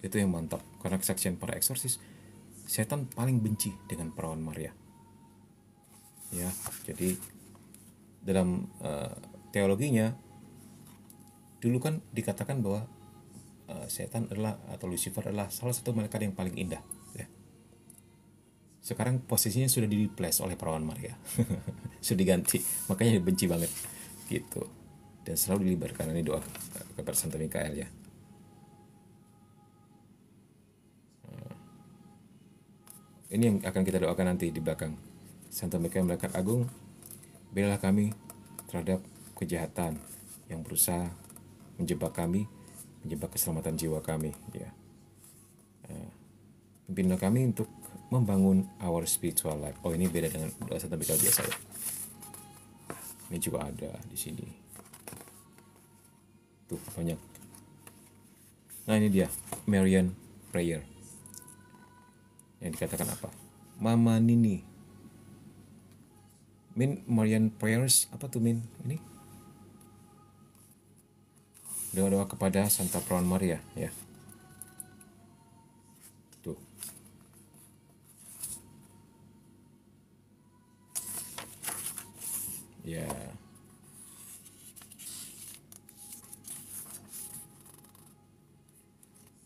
S1: Itu yang mantap, karena kesaksian para eksorsis, setan paling benci dengan Perawan Maria. Ya, jadi dalam teologinya dulu kan dikatakan bahwa setan adalah atau Lucifer adalah salah satu malaikat yang paling indah. Ya. Sekarang posisinya sudah di-replace oleh Perawan Maria, sudah diganti, makanya dibenci banget, gitu. Dan selalu dilibatkan. Ini doa kepada Santa Mikael ya. Ini yang akan kita doakan nanti di belakang. Santa Mikael malaikat agung, belalah kami terhadap kejahatan yang berusaha menjebak kami, menjebak keselamatan jiwa kami ya. Pimpinlah kami untuk membangun our spiritual life. Oh ini beda dengan doa Santa Mikael biasa ya. Ini juga ada di sini. Tuh banyak. Nah ini dia Marian prayer. Yang dikatakan apa? Mama Nini. Min, Marian prayers apa tuh Min? Ini doa-doa kepada Santa Perawan Maria ya. Tuh. Ya.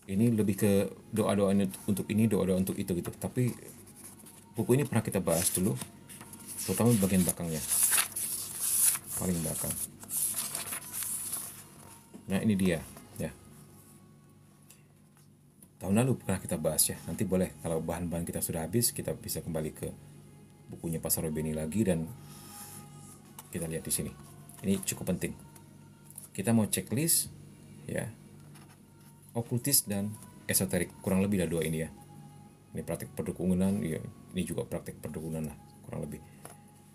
S1: Ini lebih ke doa-doa untuk ini, doa-doa untuk itu gitu. Tapi buku ini pernah kita bahas dulu, terutama bagian belakangnya, paling belakang. Nah ini dia ya. Tahun lalu pernah kita bahas ya. Nanti boleh kalau bahan-bahan kita sudah habis, kita bisa kembali ke bukunya Pastor Robeni lagi dan kita lihat di sini. Ini cukup penting. Kita mau checklist ya. Okultis dan esoterik, kurang lebih ada 2 ini ya. Ini praktik perdukunan, ya, ini juga praktik perdukunan lah kurang lebih.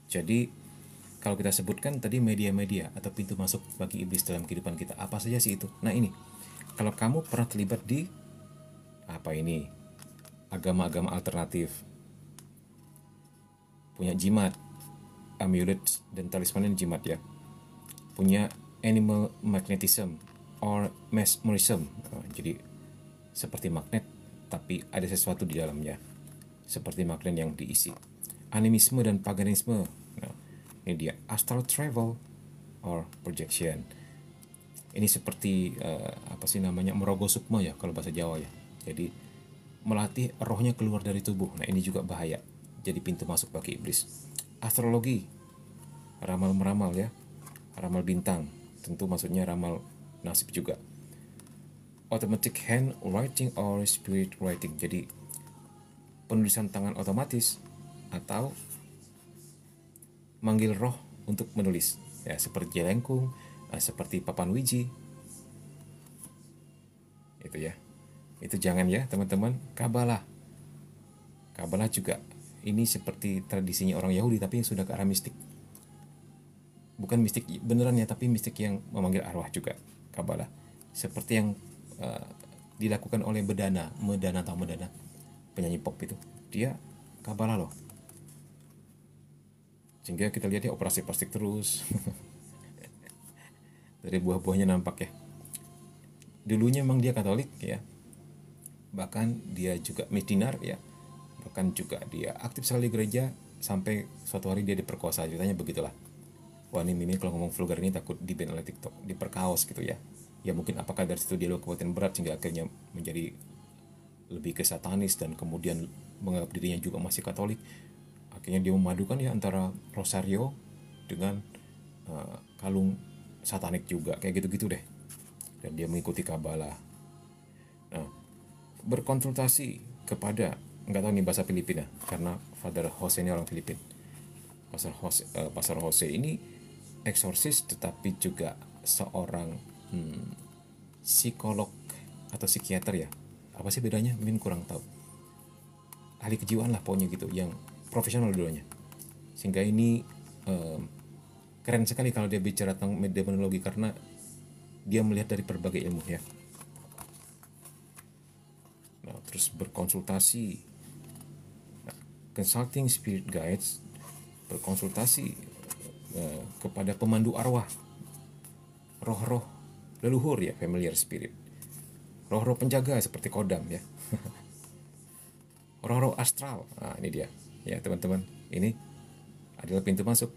S1: Jadi kalau kita sebutkan tadi media-media atau pintu masuk bagi iblis dalam kehidupan kita, apa saja sih itu? Nah ini, kalau kamu pernah terlibat di agama-agama alternatif, punya jimat, amulet dan talisman jimat ya, punya animal magnetism or mesmerism, jadi seperti magnet tapi ada sesuatu di dalamnya, seperti magnet yang diisi. Animisme dan paganisme, nah, ini dia astral travel or projection. Ini seperti merogoh sukma ya kalau bahasa Jawa ya. Jadi melatih rohnya keluar dari tubuh. Nah ini juga bahaya. Jadi pintu masuk bagi iblis. Astrologi, ramal-meramal ya, ramal bintang. Tentu maksudnya ramal nasib juga. Automatic hand writing or spirit writing. Jadi penulisan tangan otomatis atau manggil roh untuk menulis ya, seperti jelengkung, seperti papan wiji itu ya. Itu jangan ya teman-teman. Kabalah juga ini seperti tradisinya orang Yahudi tapi sudah ke arah mistik, bukan mistik beneran ya, tapi mistik yang memanggil arwah juga. Kabalah seperti yang dilakukan oleh Medana penyanyi pop itu, dia kabalah loh. Sehingga kita lihat dia operasi plastik terus. Dari buah-buahnya nampak ya. Dulunya memang dia Katolik ya. Bahkan dia juga misdinar ya. Bahkan juga dia aktif sekali di gereja sampai suatu hari dia diperkosa. Ceritanya begitulah. Wah ini Mimin kalau ngomong vulgar ini takut di-ban oleh TikTok, diperkaos gitu ya. Ya mungkin apakah dari situ dia kabupaten berat sehingga akhirnya menjadi lebih ke satanis dan kemudian menganggap dirinya juga masih Katolik. Akhirnya dia memadukan ya antara rosario dengan kalung satanik juga, kayak gitu-gitu deh. Dan dia mengikuti kabalah. Nah, berkonsultasi kepada, nggak tahu nih bahasa Filipina karena Father Jose ini orang Filipin. Pastor Jose ini eksorsis tetapi juga seorang psikolog atau psikiater ya. Apa sih bedanya? Mungkin kurang tahu. Ahli kejiwaan lah pokoknya gitu, yang profesional dulunya. Sehingga ini keren sekali kalau dia bicara tentang demonologi karena dia melihat dari berbagai ilmu ya. Nah, terus berkonsultasi, consulting spirit guides, berkonsultasi kepada pemandu arwah, roh-roh leluhur ya, familiar spirit, roh-roh penjaga seperti kodam ya. Roh-roh astral. Nah, ini dia ya teman-teman, ini adalah pintu masuk.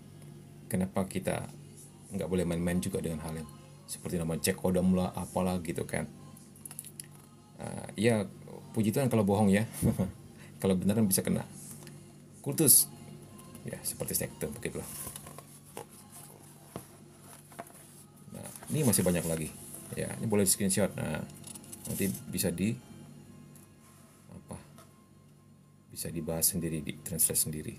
S1: Kenapa kita nggak boleh main-main juga dengan hal yang seperti nama cek kodam lah apalah gitu kan. Ya puji Tuhan kalau bohong ya. Kalau beneran bisa kena kultus ya, seperti sekte begitulah. Nah ini masih banyak lagi ya, ini boleh di screenshot. Nah nanti bisa dibahas sendiri, di translate sendiri.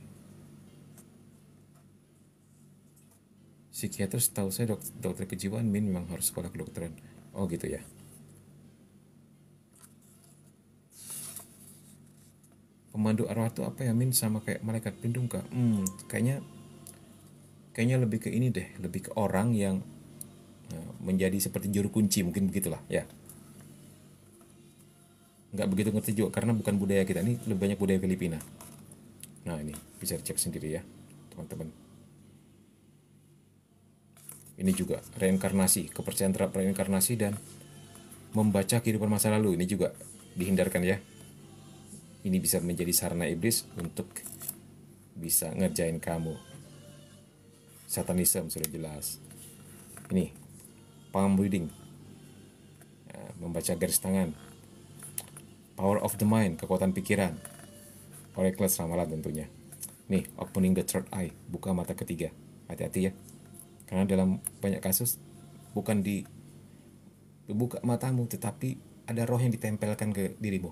S1: Psikiater setahu saya dokter kejiwaan memang harus sekolah kedokteran. Oh gitu ya. Pemandu arwah itu apa ya Min? Sama kayak malaikat pelindung kah? Kayaknya lebih ke ini deh, lebih ke orang yang menjadi seperti juru kunci, mungkin begitulah ya. Nggak begitu ngerti juga karena bukan budaya kita, ini lebih banyak budaya Filipina. Nah ini bisa dicek sendiri ya teman-teman. Ini juga reinkarnasi, kepercayaan terhadap reinkarnasi dan membaca kehidupan masa lalu, ini juga dihindarkan ya. Ini bisa menjadi sarana iblis untuk bisa ngerjain kamu. Satanisme sudah jelas. Ini palm reading, membaca garis tangan. Power of the mind, kekuatan pikiran. Oracle ramalan tentunya. Nih, opening the third eye, buka mata ketiga. Hati-hati ya. Karena dalam banyak kasus bukan dibuka matamu, tetapi ada roh yang ditempelkan ke dirimu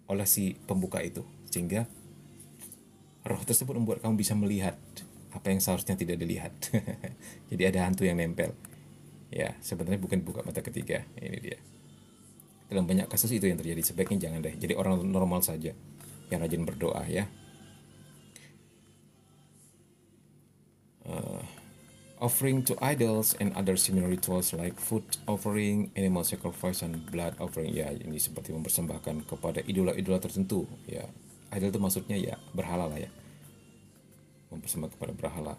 S1: oleh si pembuka itu, sehingga roh tersebut membuat kamu bisa melihat apa yang seharusnya tidak dilihat. Jadi ada hantu yang nempel. Ya, sebenarnya bukan buka mata ketiga. Ini dia. Dalam banyak kasus itu yang terjadi. Sebaiknya jangan deh. Jadi orang normal saja yang rajin berdoa ya. offering to idols and other similar rituals like food offering, animal sacrifice, and blood offering. Ya, ini seperti mempersembahkan kepada idola-idola tertentu. Ya, idol itu maksudnya ya berhala lah ya, mempersembahkan kepada berhala,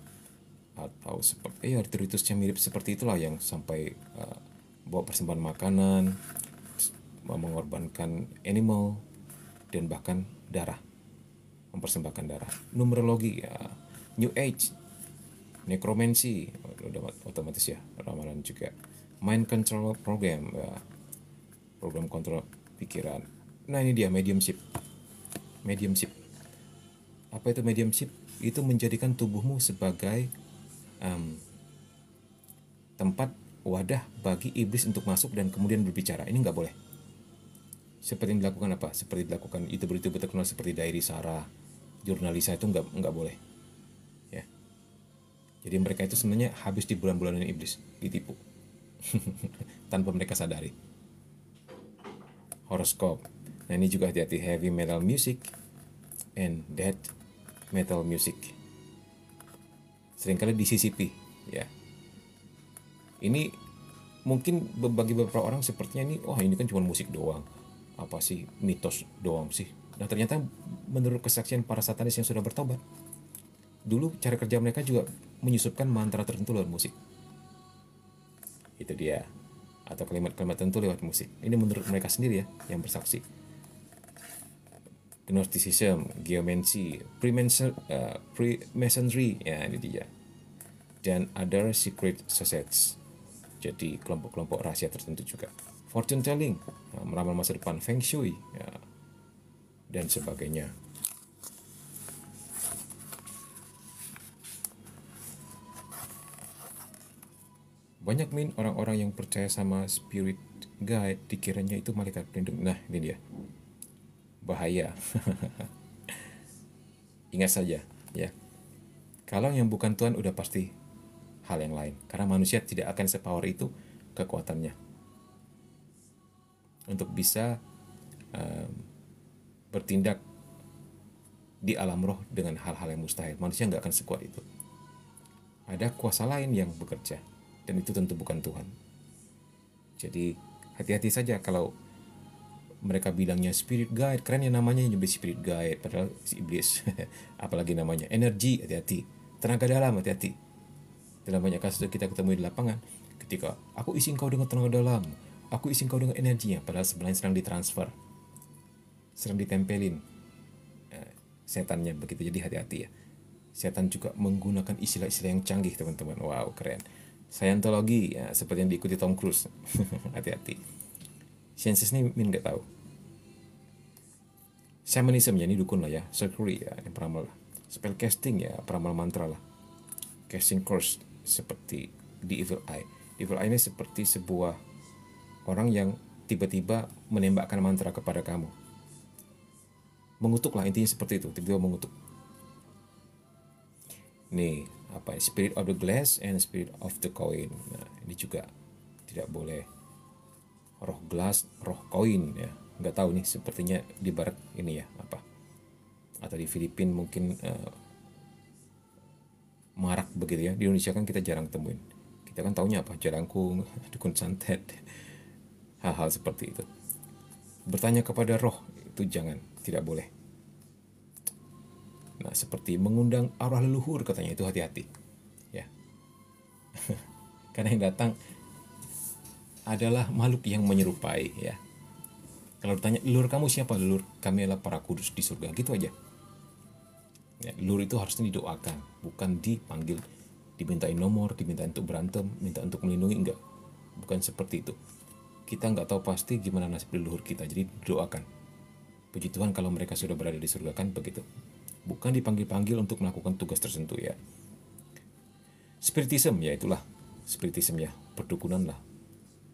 S1: atau seperti ritus-ritusnya mirip seperti itulah yang sampai bawa persembahan makanan, mengorbankan animal, dan bahkan darah, mempersembahkan darah. Numerologi ya, New Age, necromancy, udah otomatis ya, ramalan juga. Mind control program ya, program kontrol pikiran. Nah ini dia mediumship. Apa itu mediumship? Itu menjadikan tubuhmu sebagai tempat wadah bagi iblis untuk masuk dan kemudian berbicara. Ini nggak boleh. Seperti yang dilakukan apa? Seperti dilakukan itu terkenal seperti Diary Sarah, Jurnalisa, itu nggak boleh. Ya. Jadi mereka itu sebenarnya habis di bulan-bulanan iblis, ditipu tanpa mereka sadari. Horoskop. Nah ini juga hati-hati, heavy metal music and death metal music. Seringkali disisipi, ya. Ini mungkin bagi beberapa orang sepertinya ini kan cuma musik doang. Apa sih, mitos doang sih. Nah ternyata menurut kesaksian para satanis yang sudah bertobat, dulu cara kerja mereka juga menyusupkan mantra tertentu lewat musik. Itu dia. Atau kalimat-kalimat tertentu lewat musik. Ini menurut mereka sendiri ya, yang bersaksi. Gnosticism, geomancy, Freemasonry, ya ini dia. Dan other secret societies. Jadi kelompok-kelompok rahasia tertentu juga. Fortune telling, meramal masa depan, feng shui, ya, dan sebagainya. Banyak orang-orang yang percaya sama spirit guide dikiranya itu malaikat pelindung. Nah ini dia, bahaya. Ingat saja ya, kalau yang bukan Tuhan udah pasti hal yang lain, karena manusia tidak akan sepower itu kekuatannya untuk bisa bertindak di alam roh dengan hal-hal yang mustahil. Manusia nggak akan sekuat itu. Ada kuasa lain yang bekerja, dan itu tentu bukan Tuhan. Jadi hati-hati saja kalau mereka bilangnya spirit guide, keren ya namanya nyebut spirit guide, padahal si iblis. Apalagi namanya energi, hati-hati. Tenaga dalam, hati-hati. Dalam banyak kasus kita ketemu di lapangan, ketika aku isi kau dengan tenaga dalam, aku isi kau dengan energinya, padahal sebenarnya sedang ditransfer, sedang ditempelin setannya begitu. Jadi hati-hati ya. Setan juga menggunakan istilah-istilah yang canggih, teman-teman. Wow, keren. Scientology ya, seperti yang diikuti Tom Cruise. Hati-hati. Sciences ini nggak tahu. Shamanism ya, ini dukun lah ya. Sorcery ya, yang peramal lah. Spell casting ya, peramal mantra lah. Casting curse seperti di Evil Eye. Evil Eye ini seperti sebuah orang yang tiba-tiba menembakkan mantra kepada kamu. Mengutuk lah, intinya seperti itu, tiba-tiba mengutuk. Nih, apa? Spirit of the glass and spirit of the coin. Nah, ini juga tidak boleh. Roh gelas, roh koin ya. Nggak tahu nih, sepertinya di barat ini ya, apa? Atau di Filipina mungkin marak begitu ya. Di Indonesia kan kita jarang temuin. Kita kan taunya apa? Jalangkung, dukun santet, hal-hal seperti itu. Bertanya kepada roh itu jangan, tidak boleh. Nah, seperti mengundang arwah leluhur katanya, itu hati-hati. Ya. Karena yang datang adalah makhluk yang menyerupai ya. Kalau ditanya leluhur kamu siapa? Leluhur kami adalah para kudus di surga, gitu aja. Ya, leluhur itu harusnya didoakan, bukan dipanggil, dimintain nomor, dimintain untuk berantem, minta untuk melindungi, enggak. Bukan seperti itu. Kita nggak tahu pasti gimana nasib leluhur kita, jadi doakan. Puji Tuhan kalau mereka sudah berada di surga, kan begitu. Bukan dipanggil-panggil untuk melakukan tugas tertentu ya. Spiritism ya, itulah spiritism ya, perdukunan lah.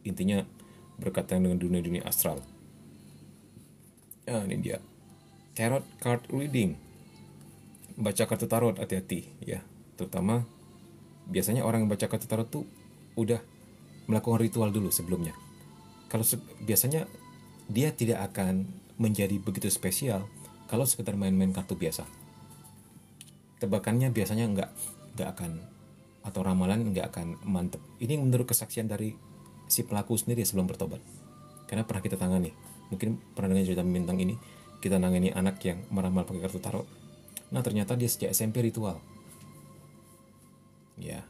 S1: Intinya berkaitan dengan dunia-dunia astral. Ini dia. Tarot card reading. Baca kartu tarot, hati-hati ya. Terutama biasanya orang yang baca kartu tarot tuh udah melakukan ritual dulu sebelumnya. Kalau biasanya dia tidak akan menjadi begitu spesial kalau sekedar main-main kartu biasa. Tebakannya biasanya nggak akan atau ramalan nggak akan mantep. Ini menurut kesaksian dari si pelaku sendiri sebelum bertobat. Karena pernah kita tangani, mungkin pernah dengar cerita bintang ini, kita nangani anak yang meramal pakai kartu tarot. Nah ternyata dia sejak SMP ritual. Ya,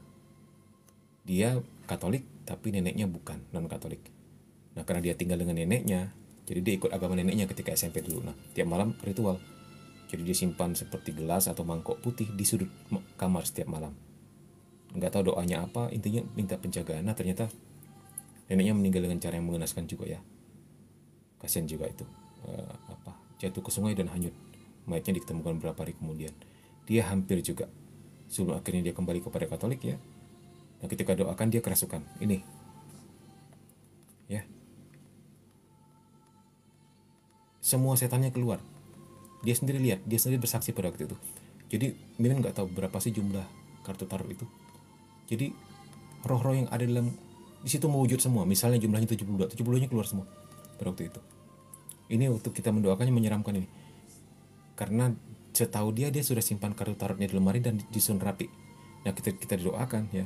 S1: dia Katolik tapi neneknya bukan non Katolik. Nah karena dia tinggal dengan neneknya, jadi dia ikut agama neneknya ketika SMP dulu. Nah tiap malam ritual. Jadi dia simpan seperti gelas atau mangkok putih di sudut kamar setiap malam. Nggak tahu doanya apa, intinya minta penjagaan. Nah ternyata neneknya meninggal dengan cara yang mengenaskan juga ya. Kasian juga itu. Jatuh ke sungai dan hanyut. Mayatnya ditemukan beberapa hari kemudian. Dia hampir juga sebelum akhirnya dia kembali kepada Katolik ya. Nah ketika doakan dia kerasukan. Ini ya, semua setannya keluar. Dia sendiri lihat, dia sendiri bersaksi pada waktu itu. Jadi Mimin nggak tahu berapa sih jumlah kartu tarot itu. Jadi roh-roh yang ada dalam di situ mewujud semua. Misalnya jumlahnya 72, 72-nya keluar semua pada waktu itu. Ini waktu kita mendoakannya menyeramkan ini. Karena setahu dia sudah simpan kartu tarotnya di lemari dan disusun rapi. Nah kita doakan ya.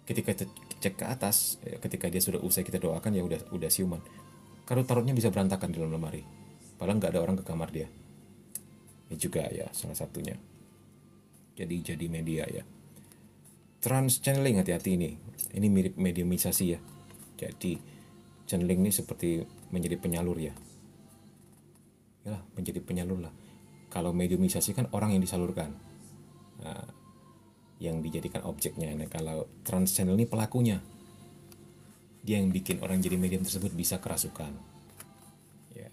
S1: Ketika kita cek ke atas, ya, ketika dia sudah usai kita doakan ya udah siuman. Kartu tarotnya bisa berantakan di dalam lemari. Padahal nggak ada orang ke kamar dia. Ini juga ya salah satunya. Jadi media ya. Trans channeling, hati-hati ini. Ini mirip mediumisasi ya. Jadi channeling ini seperti menjadi penyalur ya. Yalah, menjadi penyalur lah. Kalau mediumisasi kan orang yang disalurkan. Nah, yang dijadikan objeknya. Nah, kalau trans channel ini pelakunya. Dia yang bikin orang jadi medium tersebut bisa kerasukan. Ya.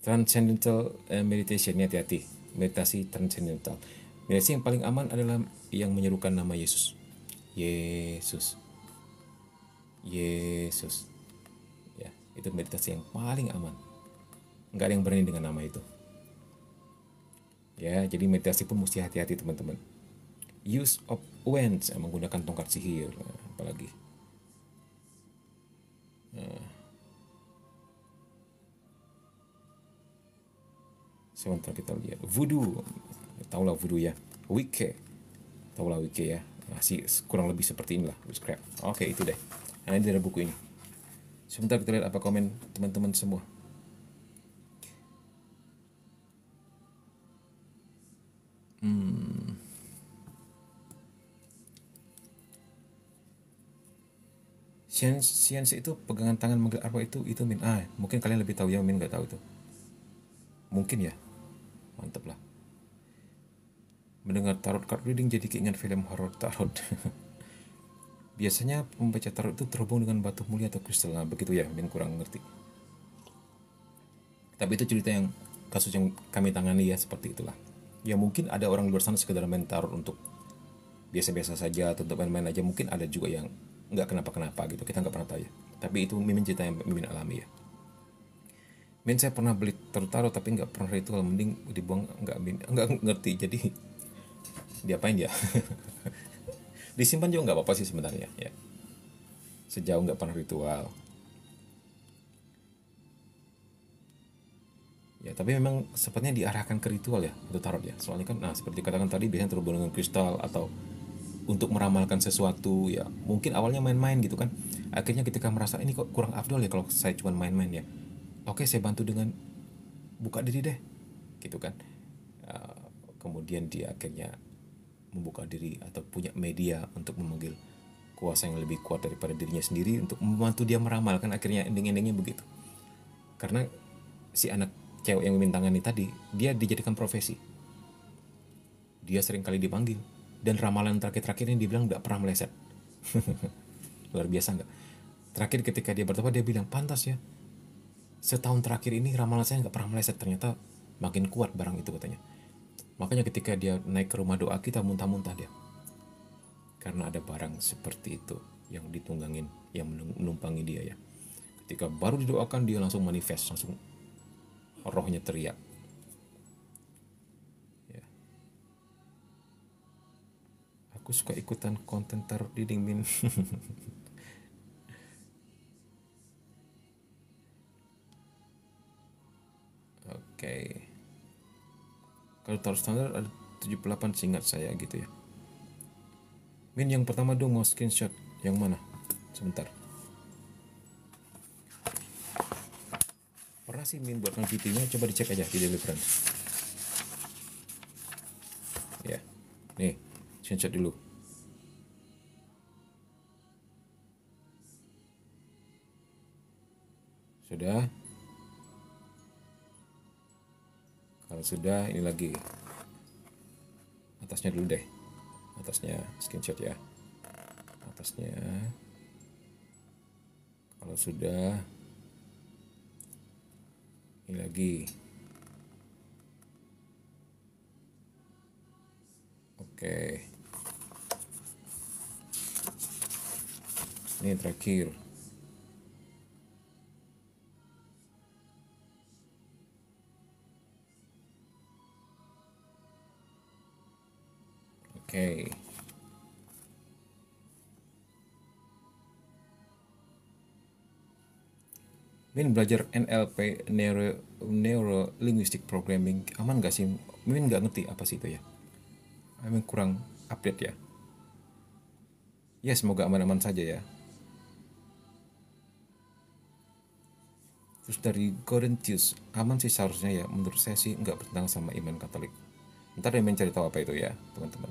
S1: Transcendental meditation, hati-hati. Meditasi transcendental. Meditasi yang paling aman adalah yang menyerukan nama Yesus. Yesus. Yesus. Ya, itu meditasi yang paling aman. Nggak ada yang berani dengan nama itu. Ya, jadi meditasi pun mesti hati-hati teman-teman. Use of wands, menggunakan tongkat sihir, apalagi. Sebentar kita lihat. Voodoo, tahulah voodoo ya. Wicca, tahulah Wicca ya. Masih kurang lebih seperti inilah witchcraft. Oke, itu deh. Nah, ini dari buku ini. Sebentar kita lihat apa komen teman-teman semua. Sians itu pegangan tangan manggil arwah itu Min. Mungkin kalian lebih tahu ya, Min nggak tahu itu. Mungkin ya. Mantap lah. Mendengar tarot card reading jadi keinget film horor tarot. Biasanya pembaca tarot itu terhubung dengan batu mulia atau kristal. Nah, begitu ya, Min kurang ngerti. Tapi itu cerita yang kasus yang kami tangani ya, seperti itulah. Ya mungkin ada orang luar sana sekedar main tarot untuk biasa-biasa saja atau untuk main-main aja. Mungkin ada juga yang nggak kenapa-kenapa gitu, kita nggak pernah tahu ya. Tapi itu Mimin cerita yang Mimin alami ya. Min, saya pernah beli tarot tapi nggak pernah ritual, mending dibuang. Nggak ngerti, jadi diapain ya. Disimpan juga nggak apa-apa sih sebenarnya ya, sejauh nggak pernah ritual ya. Tapi memang sepertinya diarahkan ke ritual ya untuk tarot ya, soalnya kan nah seperti katakan tadi biasanya terhubung dengan kristal atau untuk meramalkan sesuatu ya. Mungkin awalnya main-main gitu kan, akhirnya ketika merasa ini kok kurang afdol ya kalau saya cuma main-main ya, oke saya bantu dengan buka diri deh gitu kan. Kemudian dia akhirnya membuka diri atau punya media untuk memanggil kuasa yang lebih kuat daripada dirinya sendiri untuk membantu dia meramalkan. Akhirnya ending-endingnya begitu, karena si anak cewek yang mimin tangani tadi dia dijadikan profesi, dia sering kali dipanggil dan ramalan terakhir-terakhir ini dibilang tidak pernah meleset. Luar biasa nggak? Terakhir ketika dia bertobat dia bilang pantas ya, setahun terakhir ini ramalan saya nggak pernah meleset, ternyata makin kuat barang itu katanya. Makanya ketika dia naik ke rumah doa kita muntah-muntah dia, karena ada barang seperti itu yang ditunggangin, yang menumpangi dia ya. Ketika baru didoakan dia langsung manifest, langsung rohnya teriak ya. Aku suka ikutan konten tarot reading, Min. Oke. Kalau tarot standar ada 78 seingat saya gitu ya. Min, yang pertama dong mau screenshot. Yang mana? Sebentar. Pernah sih Min buat VT-nya, coba dicek aja di Deliverance. Ya, nih, screenshot dulu. Sudah? Kalau sudah, ini lagi. Atasnya dulu deh. Atasnya screenshot ya. Atasnya. Kalau sudah, ini lagi. Oke. Ini terakhir. Oke. Min belajar NLP, Neuro Linguistic Programming, aman gak sih? Min nggak ngerti apa sih itu ya. Min kurang update ya. Ya semoga aman-aman saja ya. Terus dari Corintius, aman sih seharusnya ya. Menurut saya sih nggak bertentangan sama iman Katolik. Ntar dia mencari tahu apa itu ya teman-teman.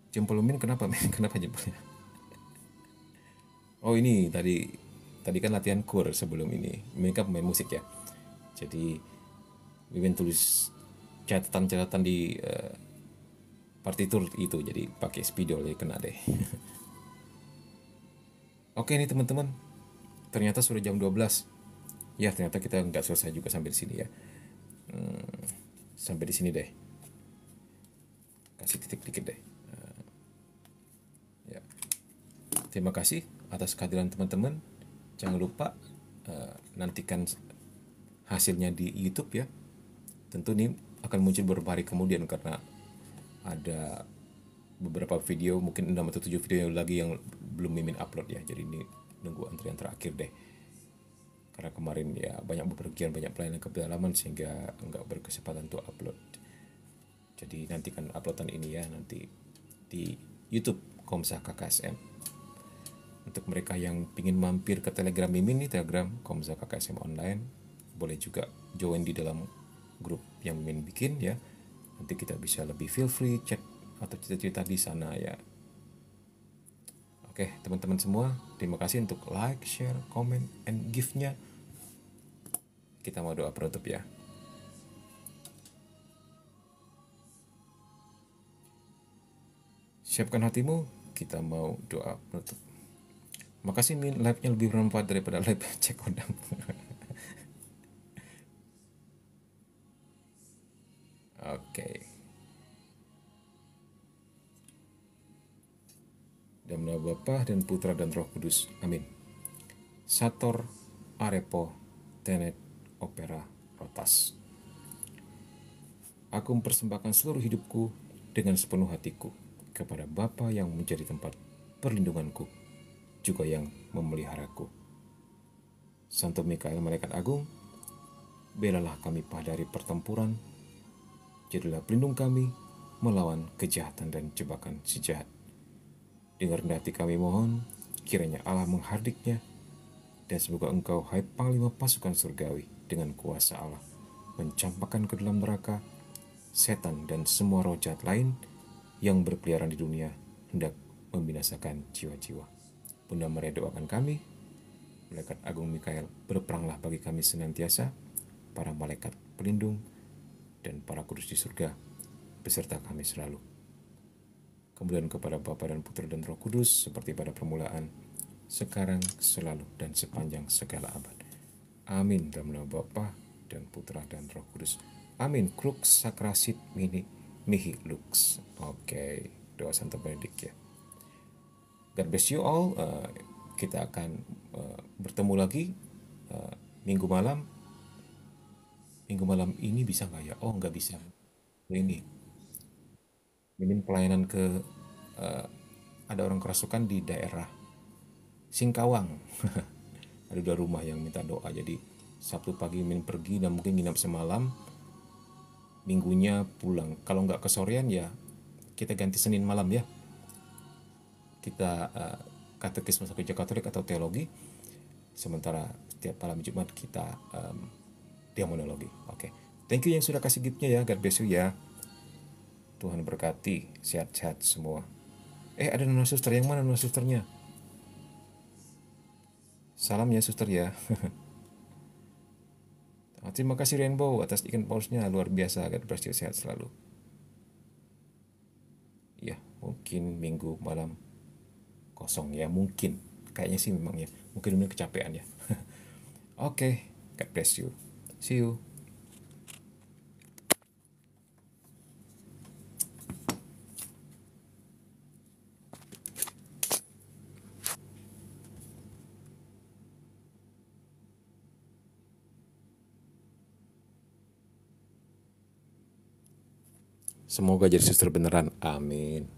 S1: Jempol Min kenapa Min? Kenapa jempolnya? Oh ini tadi kan latihan kur sebelum ini. Min kan pemain musik ya. Jadi Min tulis catatan-catatan di partitur itu, jadi pakai spidol ya kena deh. Oke nih teman-teman, ternyata sudah jam 12. Ya ternyata kita nggak selesai juga sampai di sini ya. Sampai di sini deh. Kasih titik dikit deh. Ya. Terima kasih atas kehadiran teman-teman. Jangan lupa nantikan hasilnya di YouTube ya. Tentu ini akan muncul beberapa hari kemudian karena ada beberapa video, mungkin 6 atau 7 video lagi yang belum Mimin upload ya. Jadi ini nunggu antrian terakhir deh. Karena kemarin ya banyak bepergian, banyak pelayanan ke pedalaman sehingga nggak berkesempatan untuk upload. Jadi nantikan uploadan ini ya nanti di YouTube Komsah KKSM. Untuk mereka yang ingin mampir ke Telegram Mimin nih, Telegram Komsah KKSM Online, boleh juga join di dalam grup yang Mimin bikin ya. Nanti kita bisa lebih feel free chat atau cerita-cerita di sana ya. Oke teman-teman semua, terima kasih untuk like, share, comment, and give-nya. Kita mau doa penutup ya. Siapkan hatimu, kita mau doa penutup. Makasih Min, live-nya lebih bermanfaat daripada live cek kodam. Oke. Dalam nama Bapa dan Putra dan Roh Kudus. Amin. Sator arepo tenet opera rotas. Aku mempersembahkan seluruh hidupku dengan sepenuh hatiku kepada Bapa yang menjadi tempat perlindunganku, juga yang memeliharaku. Santo Mikael Malaikat Agung, belalah kami pada hari pertempuran, jadilah pelindung kami melawan kejahatan dan jebakan si jahat. Dengar rendah hati kami mohon, kiranya Allah menghardiknya, dan semoga engkau, hai Panglima pasukan surgawi, dengan kuasa Allah, mencampakkan ke dalam neraka setan dan semua roh jahat lain yang berkeliaran di dunia, hendak membinasakan jiwa-jiwa. Bunda Maria doakan kami, Malaikat Agung Mikael berperanglah bagi kami senantiasa, para malaikat pelindung, dan para kudus di surga, beserta kami selalu. Kemudian kepada Bapa dan Putra dan Roh Kudus, seperti pada permulaan, sekarang, selalu, dan sepanjang segala abad. Amin. Dalam nama Bapa dan Putra dan Roh Kudus. Amin. Crux sacrasit mihi lux. Oke, doa Santo Benedict ya. God bless you all. Kita akan bertemu lagi minggu malam. Minggu malam ini bisa nggak ya? Oh, nggak bisa. Ini minim pelayanan ke ada orang kerasukan di daerah Singkawang. Ada 2 rumah yang minta doa. Jadi Sabtu pagi Min pergi dan mungkin nginap semalam. Minggunya pulang. Kalau nggak kesorean ya kita ganti Senin malam ya. kita katekisme gereja Katolik atau teologi, sementara setiap malam Jumat kita demonologi. Oke. Thank you yang sudah kasih giftnya ya. God bless you ya. Tuhan berkati, sehat-sehat semua. Ada nona suster, yang mana nona susternya? Salam ya suster ya. Terima kasih Rainbow atas ikan pausnya, luar biasa. God bless you, sehat selalu. Ya, mungkin minggu malam kosong ya, mungkin. Kayaknya sih memang ya. Mungkin ini kecapean ya. Oke, God bless you. See you. Semoga jadi suster beneran. Amin.